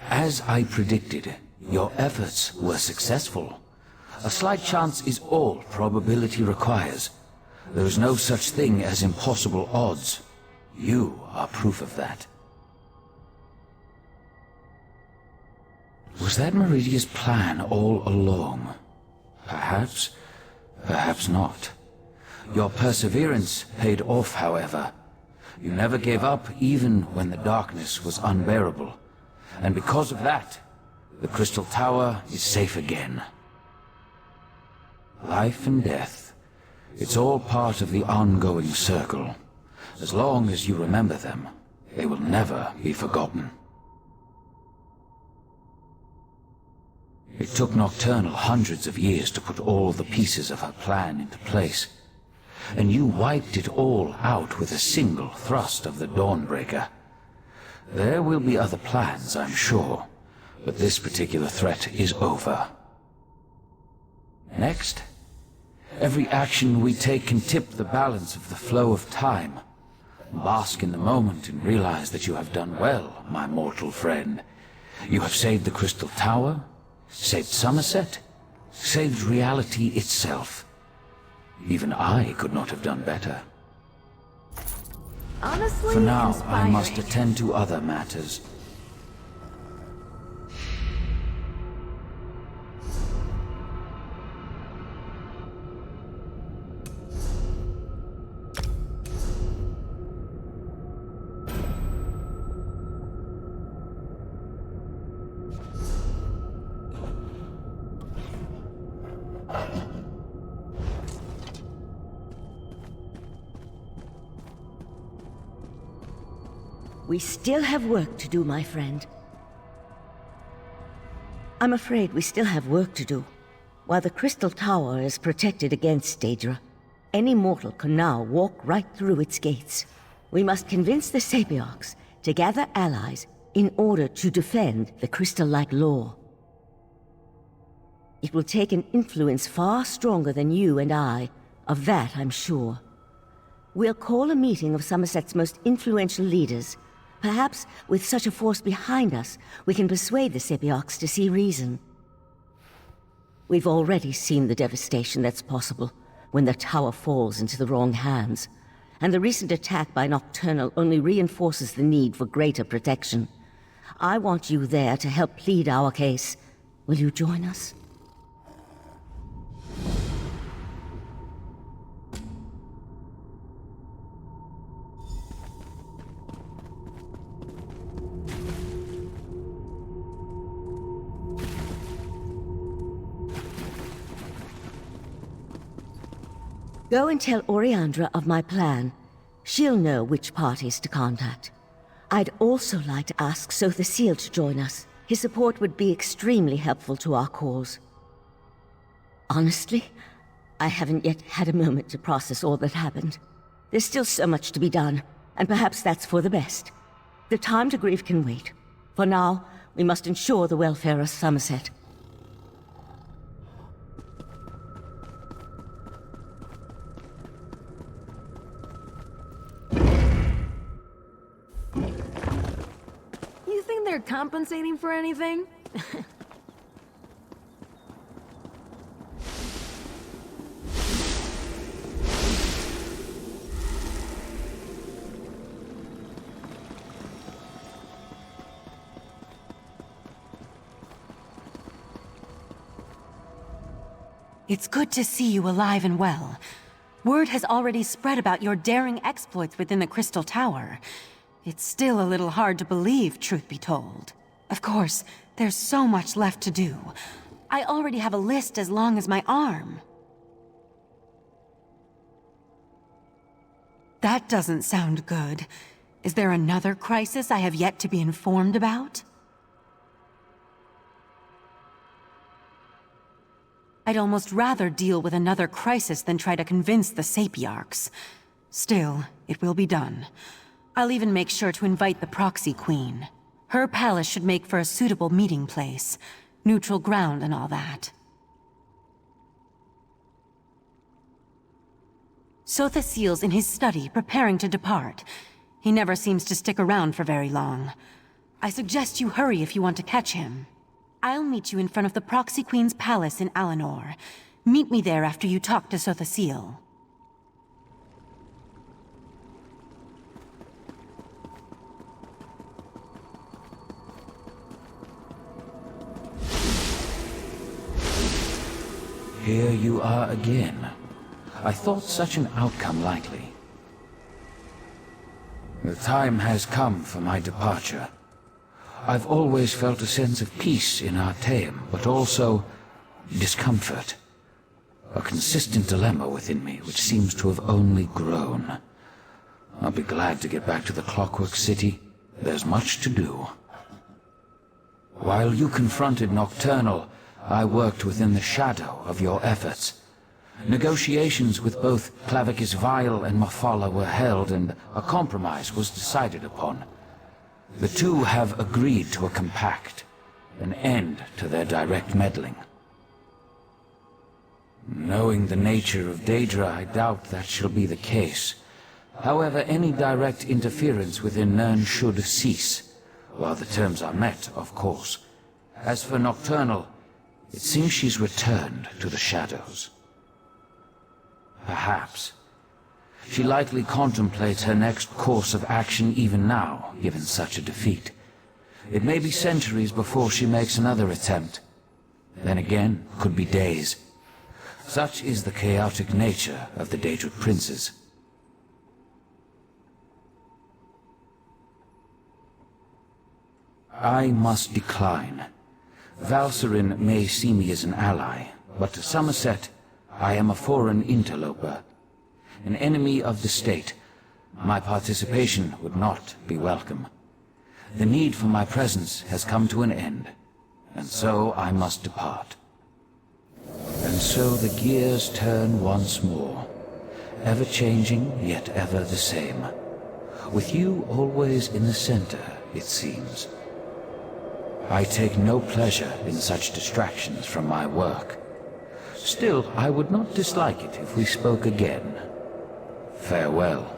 Speaker 2: As I predicted, your efforts were successful. A slight chance is all probability requires. There is no such thing as impossible odds. You are proof of that. Was that Meridia's plan all along? Perhaps, perhaps not. Your perseverance paid off, however. You never gave up even when the darkness was unbearable. And because of that, the Crystal Tower is safe again. Life and death, it's all part of the ongoing circle. As long as you remember them, they will never be forgotten. It took Nocturnal hundreds of years to put all the pieces of her plan into place. And you wiped it all out with a single thrust of the Dawnbreaker. There will be other plans, I'm sure, but this particular threat is over. Next, every action we take can tip the balance of the flow of time. Bask in the moment and realize that you have done well, my mortal friend. You have saved the Crystal Tower, saved Somerset, saved reality itself. Even I could not have done better.
Speaker 3: Honestly,
Speaker 2: For now,
Speaker 3: inspiring.
Speaker 2: I must attend to other matters.
Speaker 1: We still have work to do, my friend. I'm afraid we still have work to do. While the Crystal Tower is protected against Daedra, any mortal can now walk right through its gates. We must convince the Sapiarchs to gather allies in order to defend the crystal-like law. It will take an influence far stronger than you and I. Of that, I'm sure. We'll call a meeting of Somerset's most influential leaders. Perhaps, with such a force behind us, we can persuade the Sapiarchs to see reason. We've already seen the devastation that's possible when the tower falls into the wrong hands. And the recent attack by Nocturnal only reinforces the need for greater protection. I want you there to help plead our case. Will you join us? Go and tell Oriandra of my plan. She'll know which parties to contact. I'd also like to ask Sotha Seal to join us. His support would be extremely helpful to our cause. Honestly, I haven't yet had a moment to process all that happened. There's still so much to be done, and perhaps that's for the best. The time to grieve can wait. For now, we must ensure the welfare of Somerset.
Speaker 3: You think they're compensating for anything?
Speaker 6: It's good to see you alive and well. Word has already spread about your daring exploits within the Crystal Tower. It's still a little hard to believe, truth be told. Of course, there's so much left to do. I already have a list as long as my arm. That doesn't sound good. Is there another crisis I have yet to be informed about? I'd almost rather deal with another crisis than try to convince the Sapiarchs. Still, it will be done. I'll even make sure to invite the Proxy Queen. Her palace should make for a suitable meeting place. Neutral ground and all that. Sothasil's in his study, preparing to depart. He never seems to stick around for very long. I suggest you hurry if you want to catch him. I'll meet you in front of the Proxy Queen's palace in Alinor. Meet me there after you talk to Sothasil.
Speaker 2: Here you are again. I thought such an outcome likely. The time has come for my departure. I've always felt a sense of peace in Artaeum, but also discomfort. A consistent dilemma within me, which seems to have only grown. I'll be glad to get back to the Clockwork City. There's much to do. While you confronted Nocturnal, I worked within the shadow of your efforts. Negotiations with both Clavicus Vile and Mafala were held, and a compromise was decided upon. The two have agreed to a compact, an end to their direct meddling. Knowing the nature of Daedra, I doubt that shall be the case. However, any direct interference within Nirn should cease, while the terms are met, of course. As for Nocturnal, it seems she's returned to the shadows. Perhaps. She likely contemplates her next course of action even now, given such a defeat. It may be centuries before she makes another attempt. Then again, could be days. Such is the chaotic nature of the Daedric princes. I must decline. Valserin may see me as an ally, but to Somerset, I am a foreign interloper. An enemy of the state. My participation would not be welcome. The need for my presence has come to an end, and so I must depart. And so the gears turn once more, ever-changing, yet ever the same. With you always in the center, it seems. I take no pleasure in such distractions from my work. Still, I would not dislike it if we spoke again. Farewell.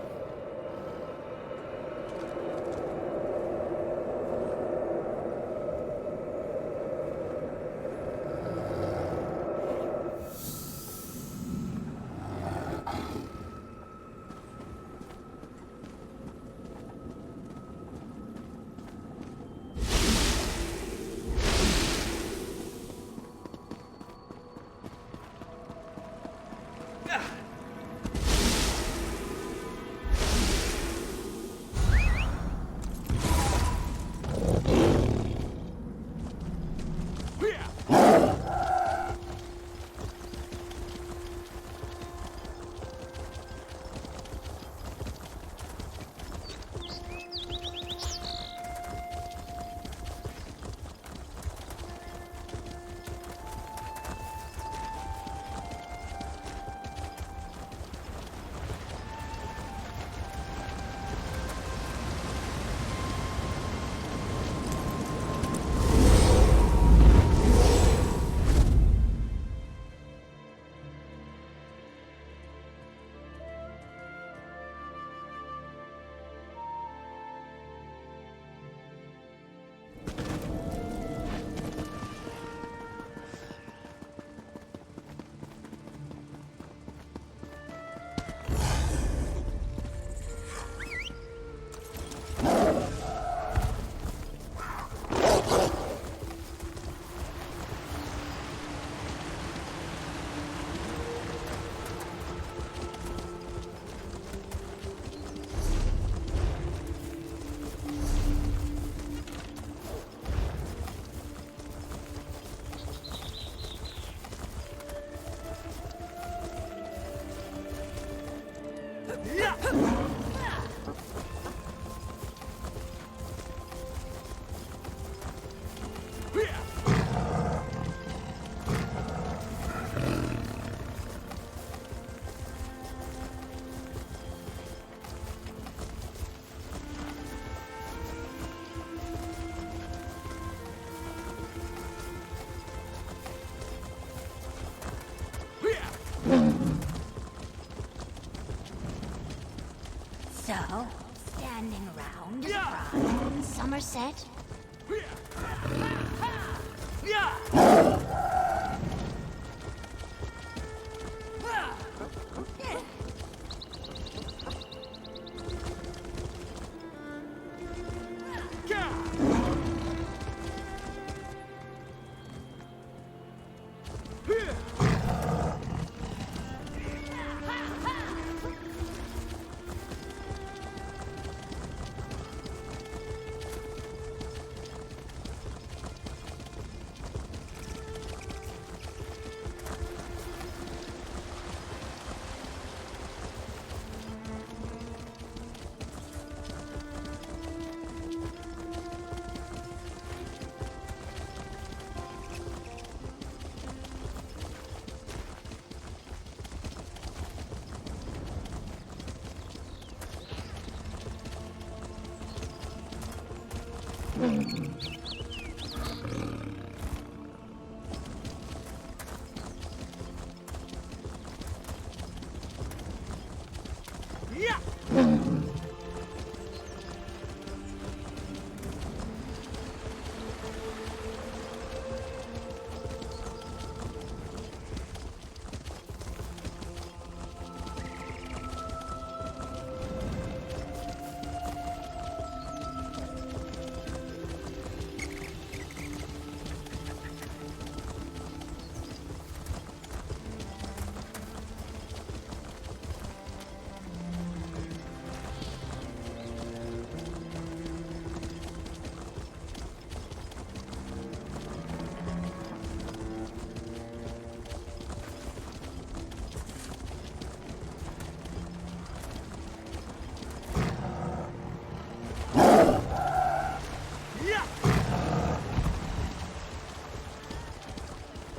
Speaker 13: Somerset?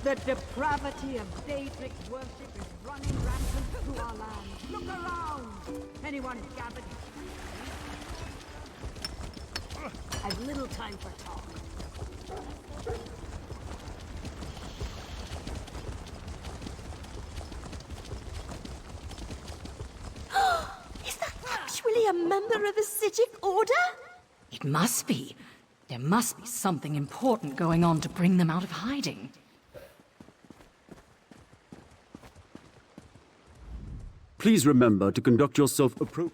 Speaker 11: The depravity of Daedric worship is running rampant through our lands. Look around! Anyone gathered? I've little time for talk.
Speaker 3: Is that actually a member of the Psijic Order?
Speaker 14: It must be. There must be something important going on to bring them out of hiding.
Speaker 15: Please remember to conduct yourself appropriately.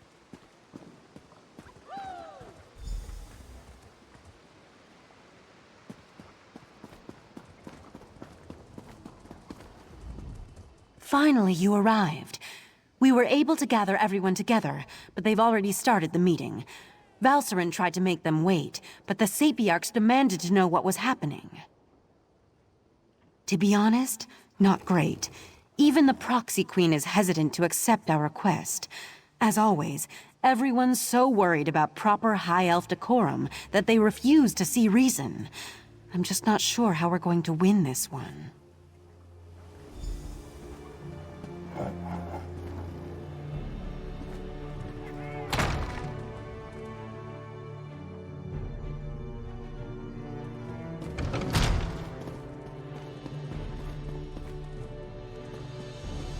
Speaker 6: Finally, you arrived. We were able to gather everyone together, but they've already started the meeting. Valcerin tried to make them wait, but the Sapiarchs demanded to know what was happening. To be honest, not great. Even the Proxy Queen is hesitant to accept our request. As always, everyone's so worried about proper High Elf decorum that they refuse to see reason. I'm just not sure how we're going to win this one.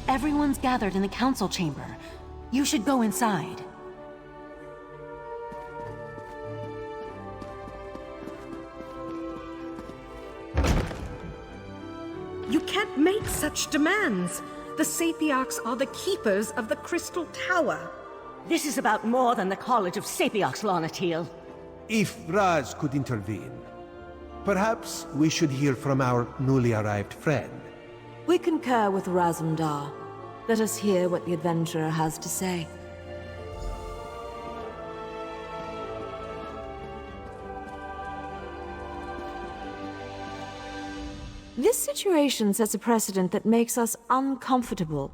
Speaker 6: Everyone's gathered in the council chamber. You should go inside.
Speaker 16: You can't make such demands. The Sapiarchs are the keepers of the Crystal Tower.
Speaker 1: This is about more than the College of Sapiarchs, Lanatil.
Speaker 5: If Raz could intervene, perhaps we should hear from our newly arrived friend.
Speaker 3: We concur with Razumdar. Let us hear what the adventurer has to say. This situation sets a precedent that makes us uncomfortable.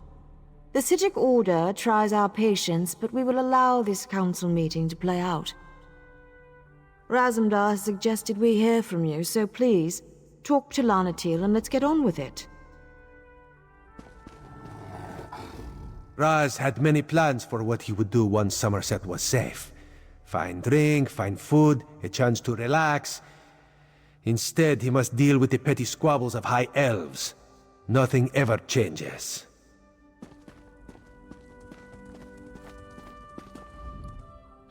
Speaker 3: The Psijic Order tries our patience, but we will allow this council meeting to play out. Razumdar has suggested we hear from you, so please, talk to Lanatil and let's get on with it.
Speaker 5: Raz had many plans for what he would do once Somerset was safe. Find drink, find food, a chance to relax. Instead, he must deal with the petty squabbles of High Elves. Nothing ever changes.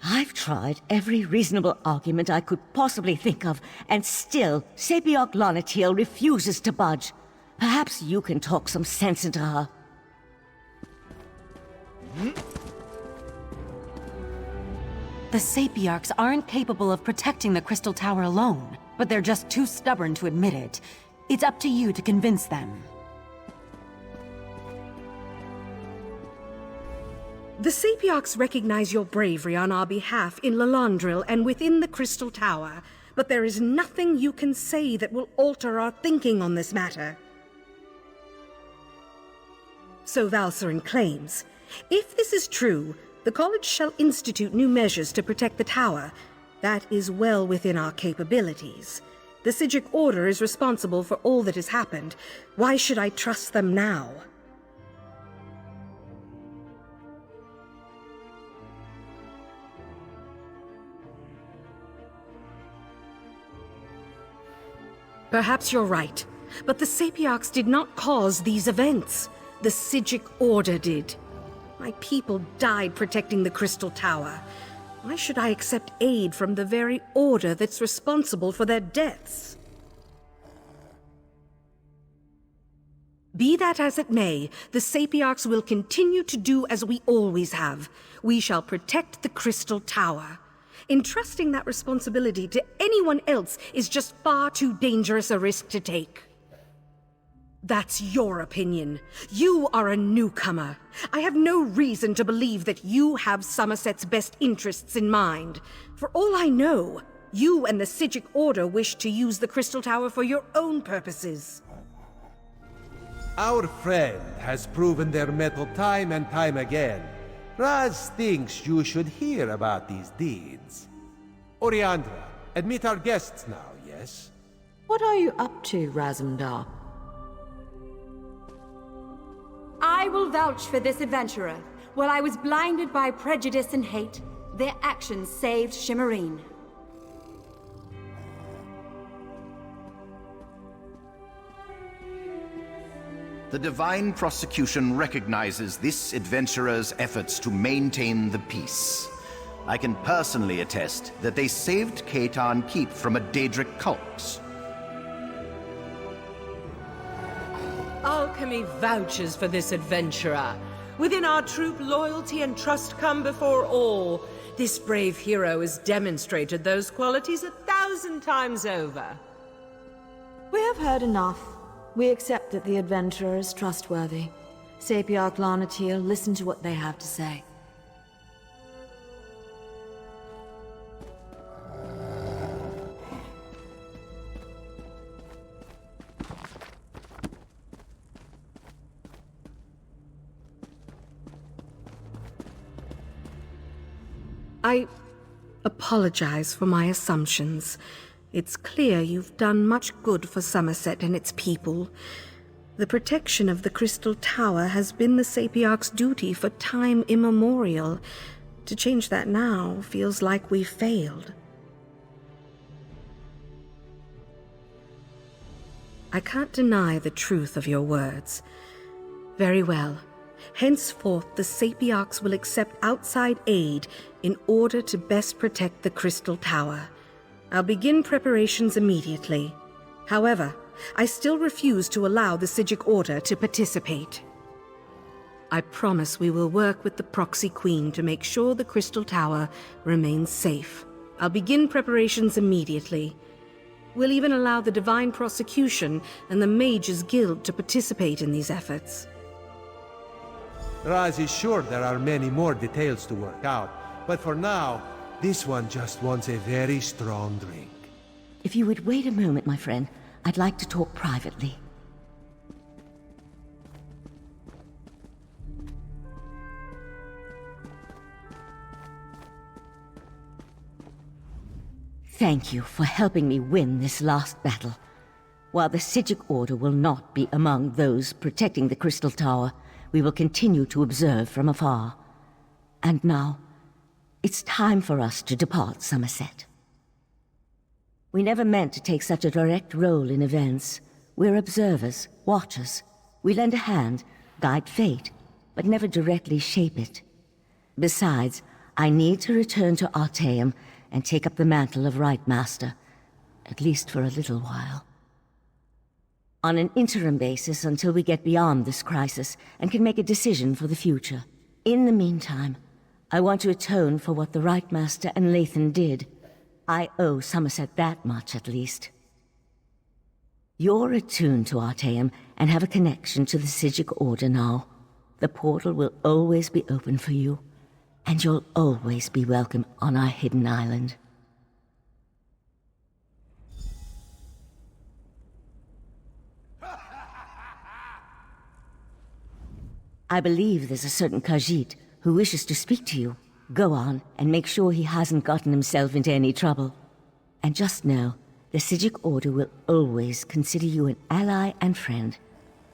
Speaker 1: I've tried every reasonable argument I could possibly think of, and still, Sapiok Lonatiel refuses to budge. Perhaps you can talk some sense into her.
Speaker 6: The Sapiarchs aren't capable of protecting the Crystal Tower alone, but they're just too stubborn to admit it. It's up to you to convince them.
Speaker 16: The Sapiarchs recognize your bravery on our behalf in Lalandril and within the Crystal Tower, but there is nothing you can say that will alter our thinking on this matter. So Valcerin claims. If this is true, the College shall institute new measures to protect the tower. That is well within our capabilities. The Psijic Order is responsible for all that has happened. Why should I trust them now? Perhaps you're right, but the Sapiarchs did not cause these events. The Psijic Order did. My people died protecting the Crystal Tower. Why should I accept aid from the very Order that's responsible for their deaths? Be that as it may, the Sapiarchs will continue to do as we always have. We shall protect the Crystal Tower. Entrusting that responsibility to anyone else is just far too dangerous a risk to take. That's your opinion. You are a newcomer. I have no reason to believe that you have Somerset's best interests in mind. For all I know, you and the Psijic Order wish to use the Crystal Tower for your own purposes.
Speaker 5: Our friend has proven their mettle time and time again. Raz thinks you should hear about these deeds. Oriandra, admit our guests now, yes?
Speaker 3: What are you up to, Razumdar?
Speaker 10: I will vouch for this adventurer. While I was blinded by prejudice and hate, their actions saved Shimmerine.
Speaker 13: The Divine Prosecution recognizes this adventurer's efforts to maintain the peace. I can personally attest that they saved Katan Keep from a Daedric cult.
Speaker 17: Alchemy vouches for this adventurer. Within our troop, loyalty and trust come before all. This brave hero has demonstrated those qualities 1,000 times over.
Speaker 3: We have heard enough. We accept that the adventurer is trustworthy. Sapiarch Lonatiel, listen to what they have to say.
Speaker 16: I apologize for my assumptions. It's clear you've done much good for Somerset and its people. The protection of the Crystal Tower has been the Sapiarch's duty for time immemorial. To change that now feels like we've failed. I can't deny the truth of your words. Very well. Henceforth, the Sapiarchs will accept outside aid in order to best protect the Crystal Tower. I'll begin preparations immediately. However, I still refuse to allow the Psijic Order to participate. I promise we will work with the Proxy Queen to make sure the Crystal Tower remains safe. I'll begin preparations immediately. We'll even allow the Divine Prosecution and the Mages Guild to participate in these efforts.
Speaker 5: Raz is sure there are many more details to work out, but for now, this one just wants a very strong drink.
Speaker 1: If you would wait a moment, my friend, I'd like to talk privately. Thank you for helping me win this last battle. While the Psijic Order will not be among those protecting the Crystal Tower, we will continue to observe from afar. And now, it's time for us to depart Somerset. We never meant to take such a direct role in events. We're observers, watchers. We lend a hand, guide fate, but never directly shape it. Besides, I need to return to Artaeum and take up the mantle of Rite Master, at least for a little while. On an interim basis until we get beyond this crisis and can make a decision for the future. In the meantime, I want to atone for what the Rite Master and Lathan did. I owe Somerset that much, at least. You're attuned to Artaeum and have a connection to the Psijic Order now. The portal will always be open for you, and you'll always be welcome on our hidden island. I believe there's a certain Khajiit who wishes to speak to you. Go on and make sure he hasn't gotten himself into any trouble. And just know, the Psijic Order will always consider you an ally and friend,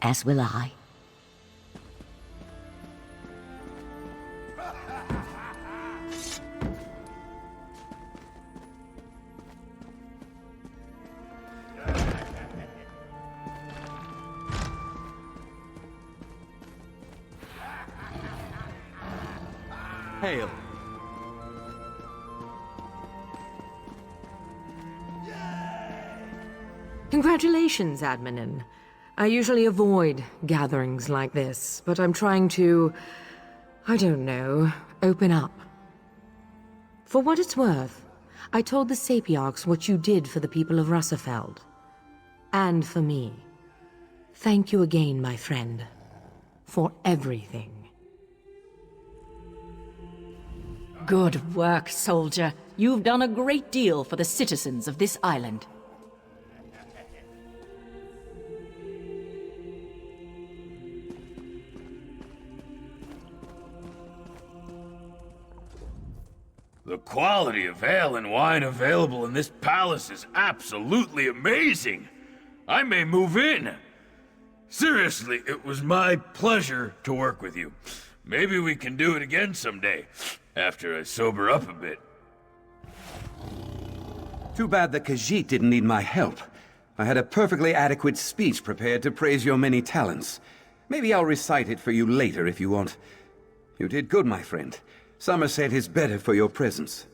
Speaker 1: as will I.
Speaker 15: Hail.
Speaker 17: Congratulations, Admin. I usually avoid gatherings like this, but I'm trying to, I don't know, open up. For what it's worth, I told the Sapiarchs what you did for the people of Russafeld. And for me. Thank you again, my friend. For everything.
Speaker 14: Good work, soldier. You've done a great deal for the citizens of this island.
Speaker 18: The quality of ale and wine available in this palace is absolutely amazing. I may move in. Seriously, it was my pleasure to work with you. Maybe we can do it again someday, after I sober up a bit.
Speaker 5: Too bad the Khajiit didn't need my help. I had a perfectly adequate speech prepared to praise your many talents. Maybe I'll recite it for you later if you want. You did good, my friend. Somerset is better for your presence.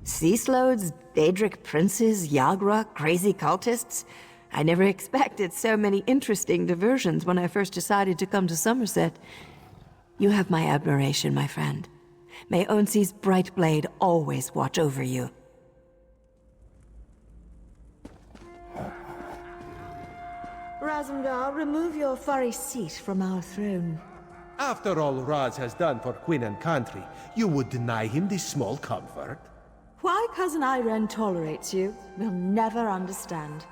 Speaker 3: Ceaseloads, Daedric princes, Yagra, crazy cultists. I never expected so many interesting diversions when I first decided to come to Somerset. You have my admiration, my friend. May Onsi's bright blade always watch over you. Razumdar, remove your furry seat from our throne.
Speaker 5: After all Raz has done for Queen and country, you would deny him this small comfort?
Speaker 3: Why Cousin Irene tolerates you, we'll never understand.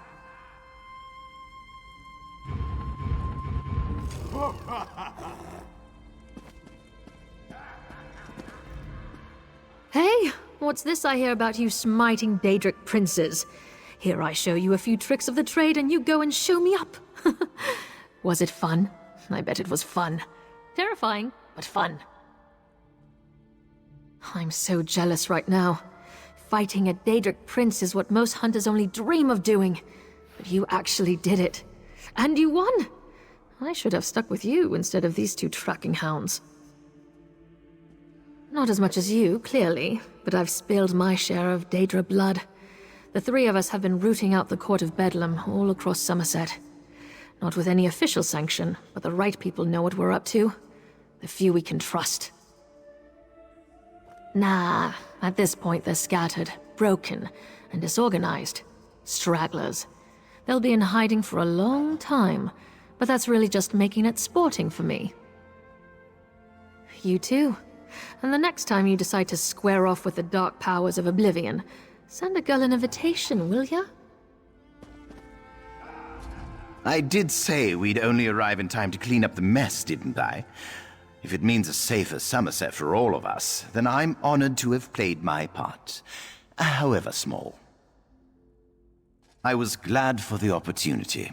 Speaker 10: Hey, what's this I hear about you smiting Daedric princes? Here I show you a few tricks of the trade and you go and show me up. Was it fun? I bet it was fun. Terrifying, but fun. I'm so jealous right now. Fighting a Daedric prince is what most hunters only dream of doing. But you actually did it. And you won! I should have stuck with you instead of these two tracking hounds. Not as much as you, clearly, but I've spilled my share of Daedra blood. The three of us have been rooting out the Court of Bedlam all across Somerset. Not with any official sanction, but the right people know what we're up to. The few we can trust. Nah, at this point they're scattered, broken, and disorganized. Stragglers. They'll be in hiding for a long time, but that's really just making it sporting for me. You too. And the next time you decide to square off with the dark powers of Oblivion, send a girl an invitation, will ya?
Speaker 13: I did say we'd only arrive in time to clean up the mess, didn't I? If it means a safer Somerset for all of us, then I'm honored to have played my part, however small. I was glad for the opportunity.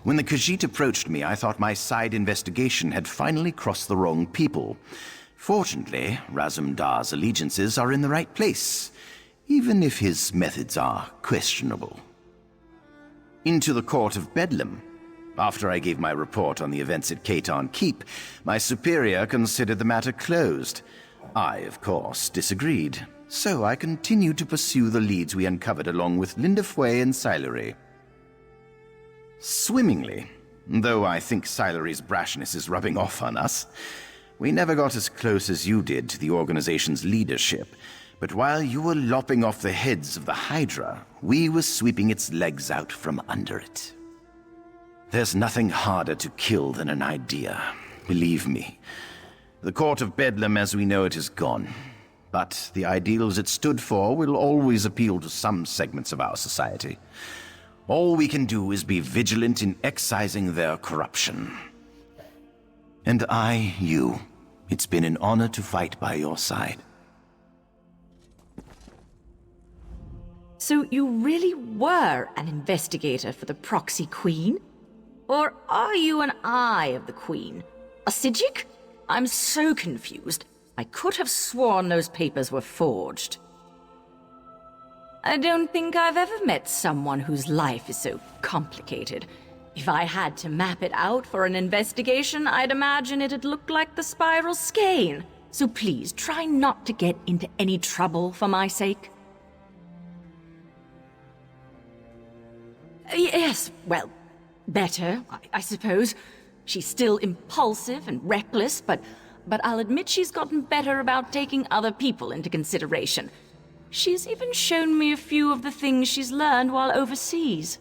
Speaker 13: When the Khajiit approached me, I thought my side investigation had finally crossed the wrong people. Fortunately, Razumdar's allegiances are in the right place, even if his methods are questionable. Into the Court of Bedlam. After I gave my report on the events at Caton Keep, my superior considered the matter closed. I, of course, disagreed, so I continued to pursue the leads we uncovered along with Linda Fway and Silery. Swimmingly, though I think Silery's brashness is rubbing off on us. We never got as close as you did to the organization's leadership, but while you were lopping off the heads of the Hydra, we were sweeping its legs out from under it. There's nothing harder to kill than an idea, believe me. The Court of Bedlam as we know it is gone, but the ideals it stood for will always appeal to some segments of our society. All we can do is be vigilant in excising their corruption. And it's been an honor to fight by your side.
Speaker 14: So you really were an investigator for the Proxy Queen? Or are you an eye of the Queen? A Psijic? I'm so confused. I could have sworn those papers were forged. I don't think I've ever met someone whose life is so complicated. If I had to map it out for an investigation, I'd imagine it'd look like the Spiral Skein. So please, try not to get into any trouble for my sake. Yes, well, better, I suppose. She's still impulsive and reckless, but I'll admit she's gotten better about taking other people into consideration. She's even shown me a few of the things she's learned while overseas.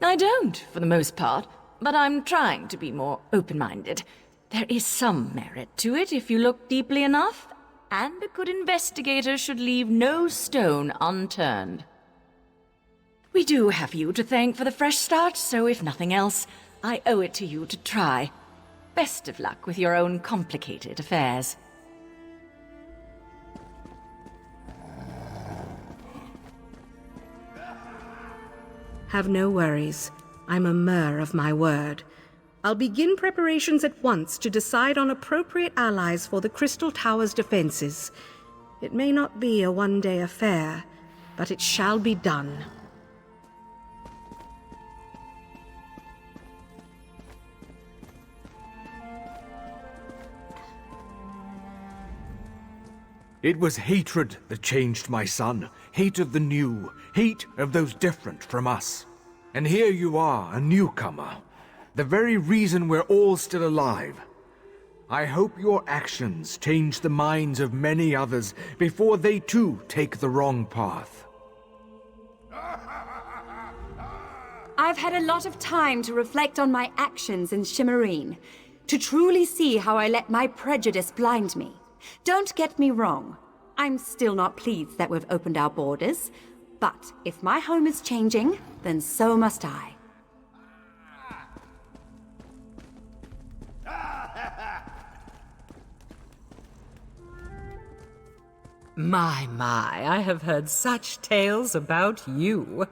Speaker 14: I don't, for the most part, but I'm trying to be more open-minded. There is some merit to it if you look deeply enough, and a good investigator should leave no stone unturned. We do have you to thank for the fresh start, so if nothing else, I owe it to you to try. Best of luck with your own complicated affairs.
Speaker 16: Have no worries. I'm a mer of my word. I'll begin preparations at once to decide on appropriate allies for the Crystal Tower's defenses. It may not be a one-day affair, but it shall be done.
Speaker 12: It was hatred that changed my son. Hate of the new. Hate of those different from us. And here you are, a newcomer. The very reason we're all still alive. I hope your actions change the minds of many others before they too take the wrong path.
Speaker 19: I've had a lot of time to reflect on my actions in Shimmerine, to truly see how I let my prejudice blind me. Don't get me wrong. I'm still not pleased that we've opened our borders, but if my home is changing, then so must I.
Speaker 20: My, I have heard such tales about you.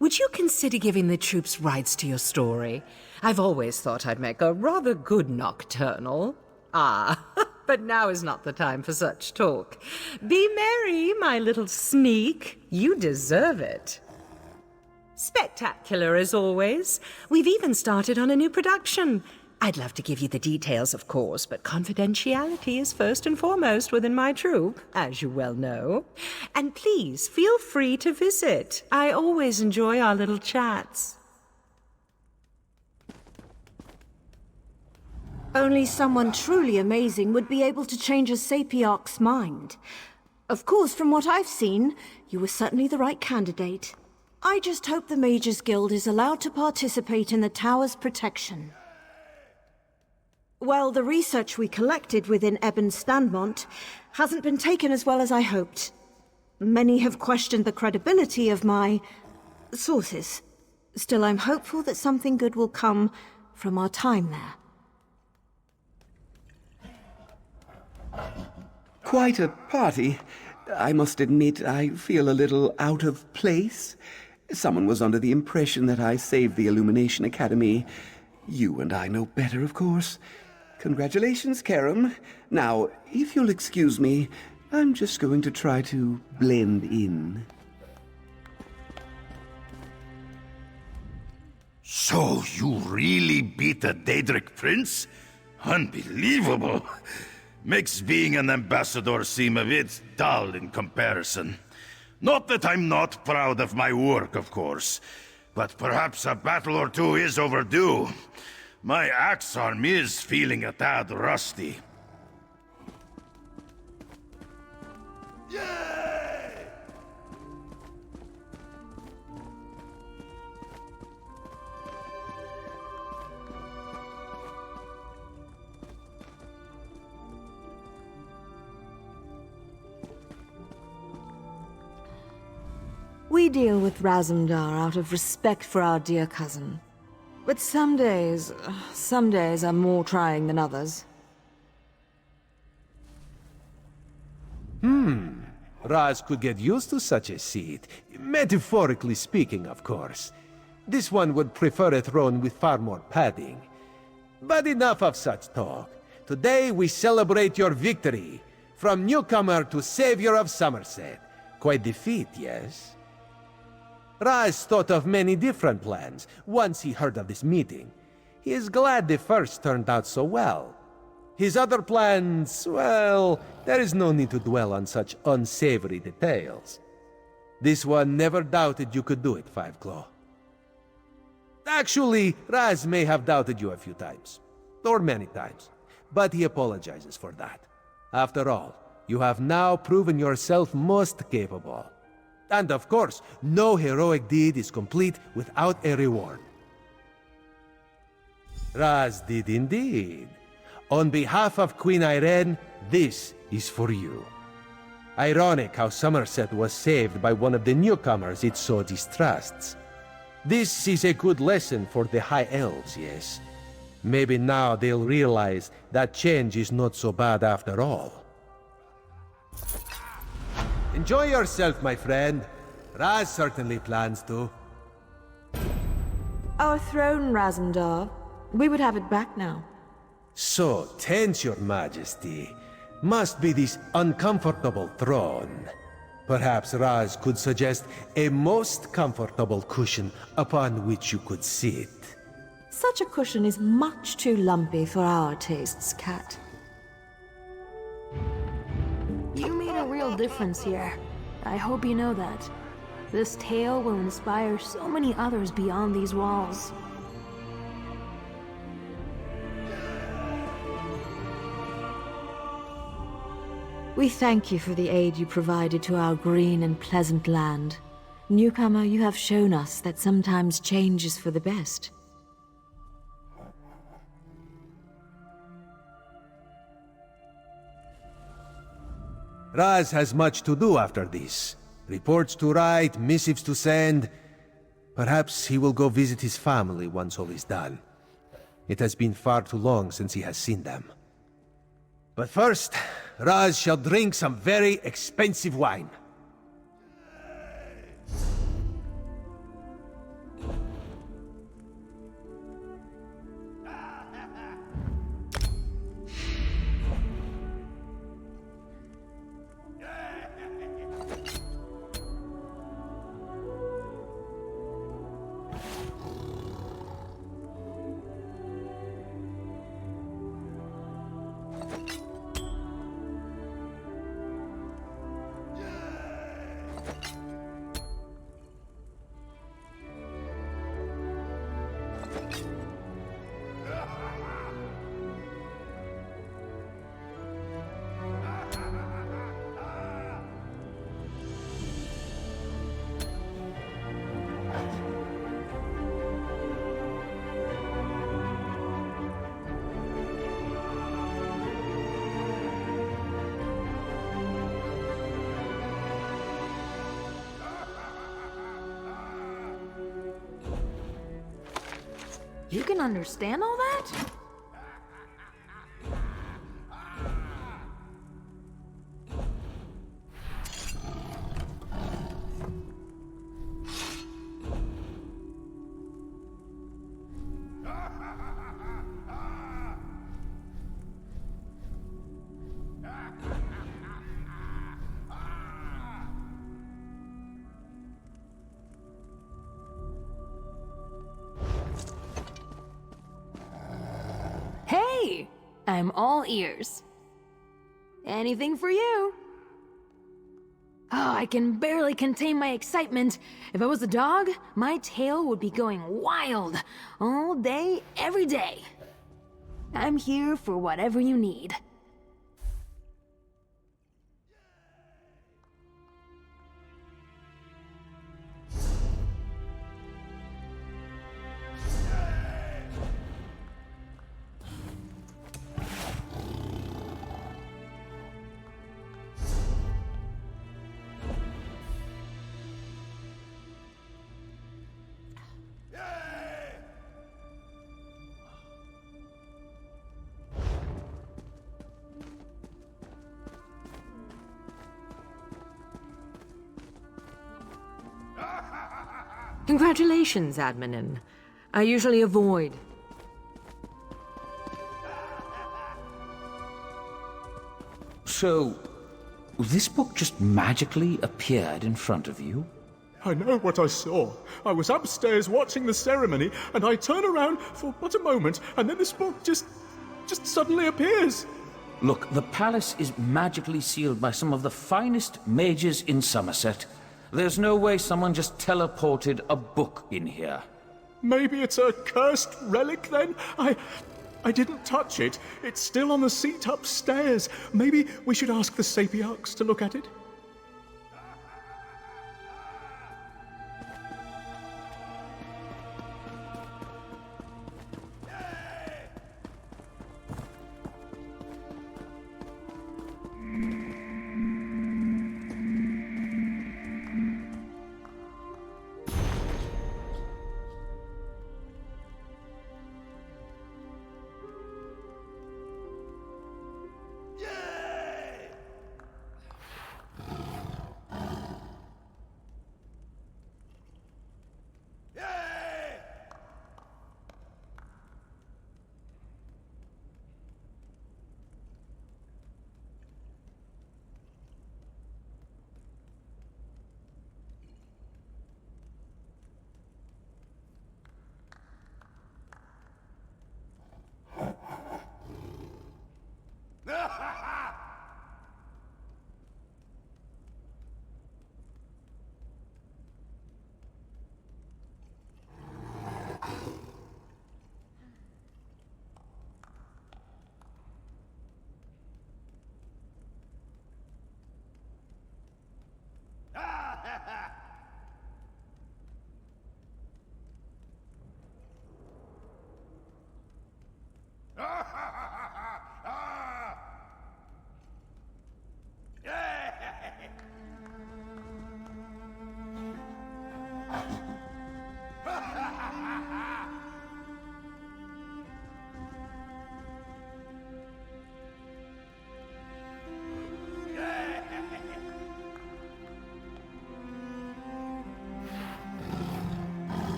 Speaker 20: Would you consider giving the troops rights to your story? I've always thought I'd make a rather good nocturnal. Ah, but now is not the time for such talk. Be merry, my little sneak. You deserve it. Spectacular as always. We've even started on a new production. I'd love to give you the details, of course, but confidentiality is first and foremost within my troupe, as you well know. And please, feel free to visit. I always enjoy our little chats.
Speaker 21: Only someone truly amazing would be able to change a Sapiarch's mind. Of course, from what I've seen, you were certainly the right candidate. I just hope the Mages Guild is allowed to participate in the tower's protection. Well, the research we collected within Eben Standmont hasn't been taken as well as I hoped. Many have questioned the credibility of my sources. Still, I'm hopeful that something good will come from our time there.
Speaker 22: Quite a party. I must admit I feel a little out of place. Someone was under the impression that I saved the Illumination Academy. You and I know better, of course. Congratulations, Karam. Now, if you'll excuse me, I'm just going to try to blend in.
Speaker 7: So you really beat the Daedric Prince? Unbelievable. Makes being an ambassador seem a bit dull in comparison. Not that I'm not proud of my work, of course, but perhaps a battle or two is overdue. My axe arm is feeling a tad rusty.
Speaker 3: We deal with Razumdar out of respect for our dear cousin. But some days are more trying than others.
Speaker 5: Raz could get used to such a seat. Metaphorically speaking, of course. This one would prefer a throne with far more padding. But enough of such talk. Today we celebrate your victory. From newcomer to savior of Somerset. Quite the feat, yes? Raz thought of many different plans once he heard of this meeting. He is glad the first turned out so well. His other plans, well, there is no need to dwell on such unsavory details. This one never doubted you could do it, Fiveclaw. Actually, Raz may have doubted you a few times. Or many times. But he apologizes for that. After all, you have now proven yourself most capable. And of course, no heroic deed is complete without a reward. Raz did indeed. On behalf of Queen Irene, this is for you. Ironic how Somerset was saved by one of the newcomers it so distrusts. This is a good lesson for the High Elves, yes? Maybe now they'll realize that change is not so bad after all. Enjoy yourself, my friend. Raz certainly plans to.
Speaker 3: Our throne, Razumdar. We would have it back now.
Speaker 5: So tense, your majesty. Must be this uncomfortable throne. Perhaps Raz could suggest a most comfortable cushion upon which you could sit.
Speaker 3: Such a cushion is much too lumpy for our tastes, Cat.
Speaker 8: You made a real difference here. I hope you know that. This tale will inspire so many others beyond these walls.
Speaker 3: We thank you for the aid you provided to our green and pleasant land. Newcomer, you have shown us that sometimes change is for the best.
Speaker 5: Raz has much to do after this. Reports to write, missives to send. Perhaps he will go visit his family once all is done. It has been far too long since he has seen them. But first, Raz shall drink some very expensive wine.
Speaker 8: You can understand all that? I'm all ears. Anything for you. Oh, I can barely contain my excitement. If I was a dog, my tail would be going wild. All day, every day. I'm here for whatever you need.
Speaker 17: Congratulations, Admin. I usually avoid.
Speaker 2: So, this book just magically appeared in front of you?
Speaker 4: I know what I saw. I was upstairs watching the ceremony, and I turn around for but a moment, and then this book just suddenly appears.
Speaker 2: Look, the palace is magically sealed by some of the finest mages in Somerset. There's no way someone just teleported a book in here.
Speaker 4: Maybe it's a cursed relic then? I didn't touch it. It's still on the seat upstairs. Maybe we should ask the Sapiarchs to look at it?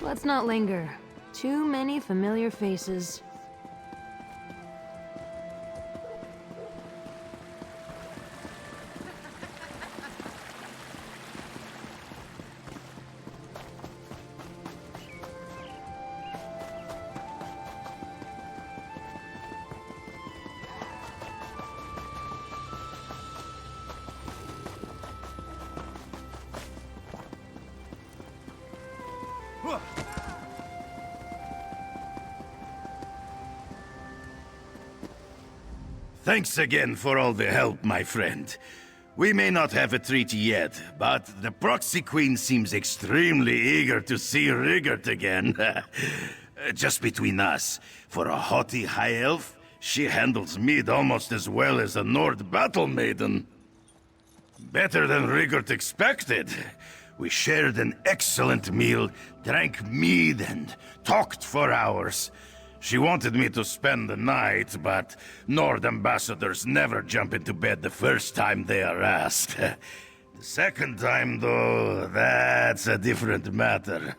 Speaker 8: Let's not linger. Too many familiar faces.
Speaker 7: Thanks again for all the help, my friend. We may not have a treaty yet, but the Proxy Queen seems extremely eager to see Rigert again. Just between us, for a haughty high elf, she handles mead almost as well as a Nord battle maiden. Better than Rigert expected. We shared an excellent meal, drank mead, and talked for hours. She wanted me to spend the night, but Nord ambassadors never jump into bed the first time they are asked. The second time, though, that's a different matter.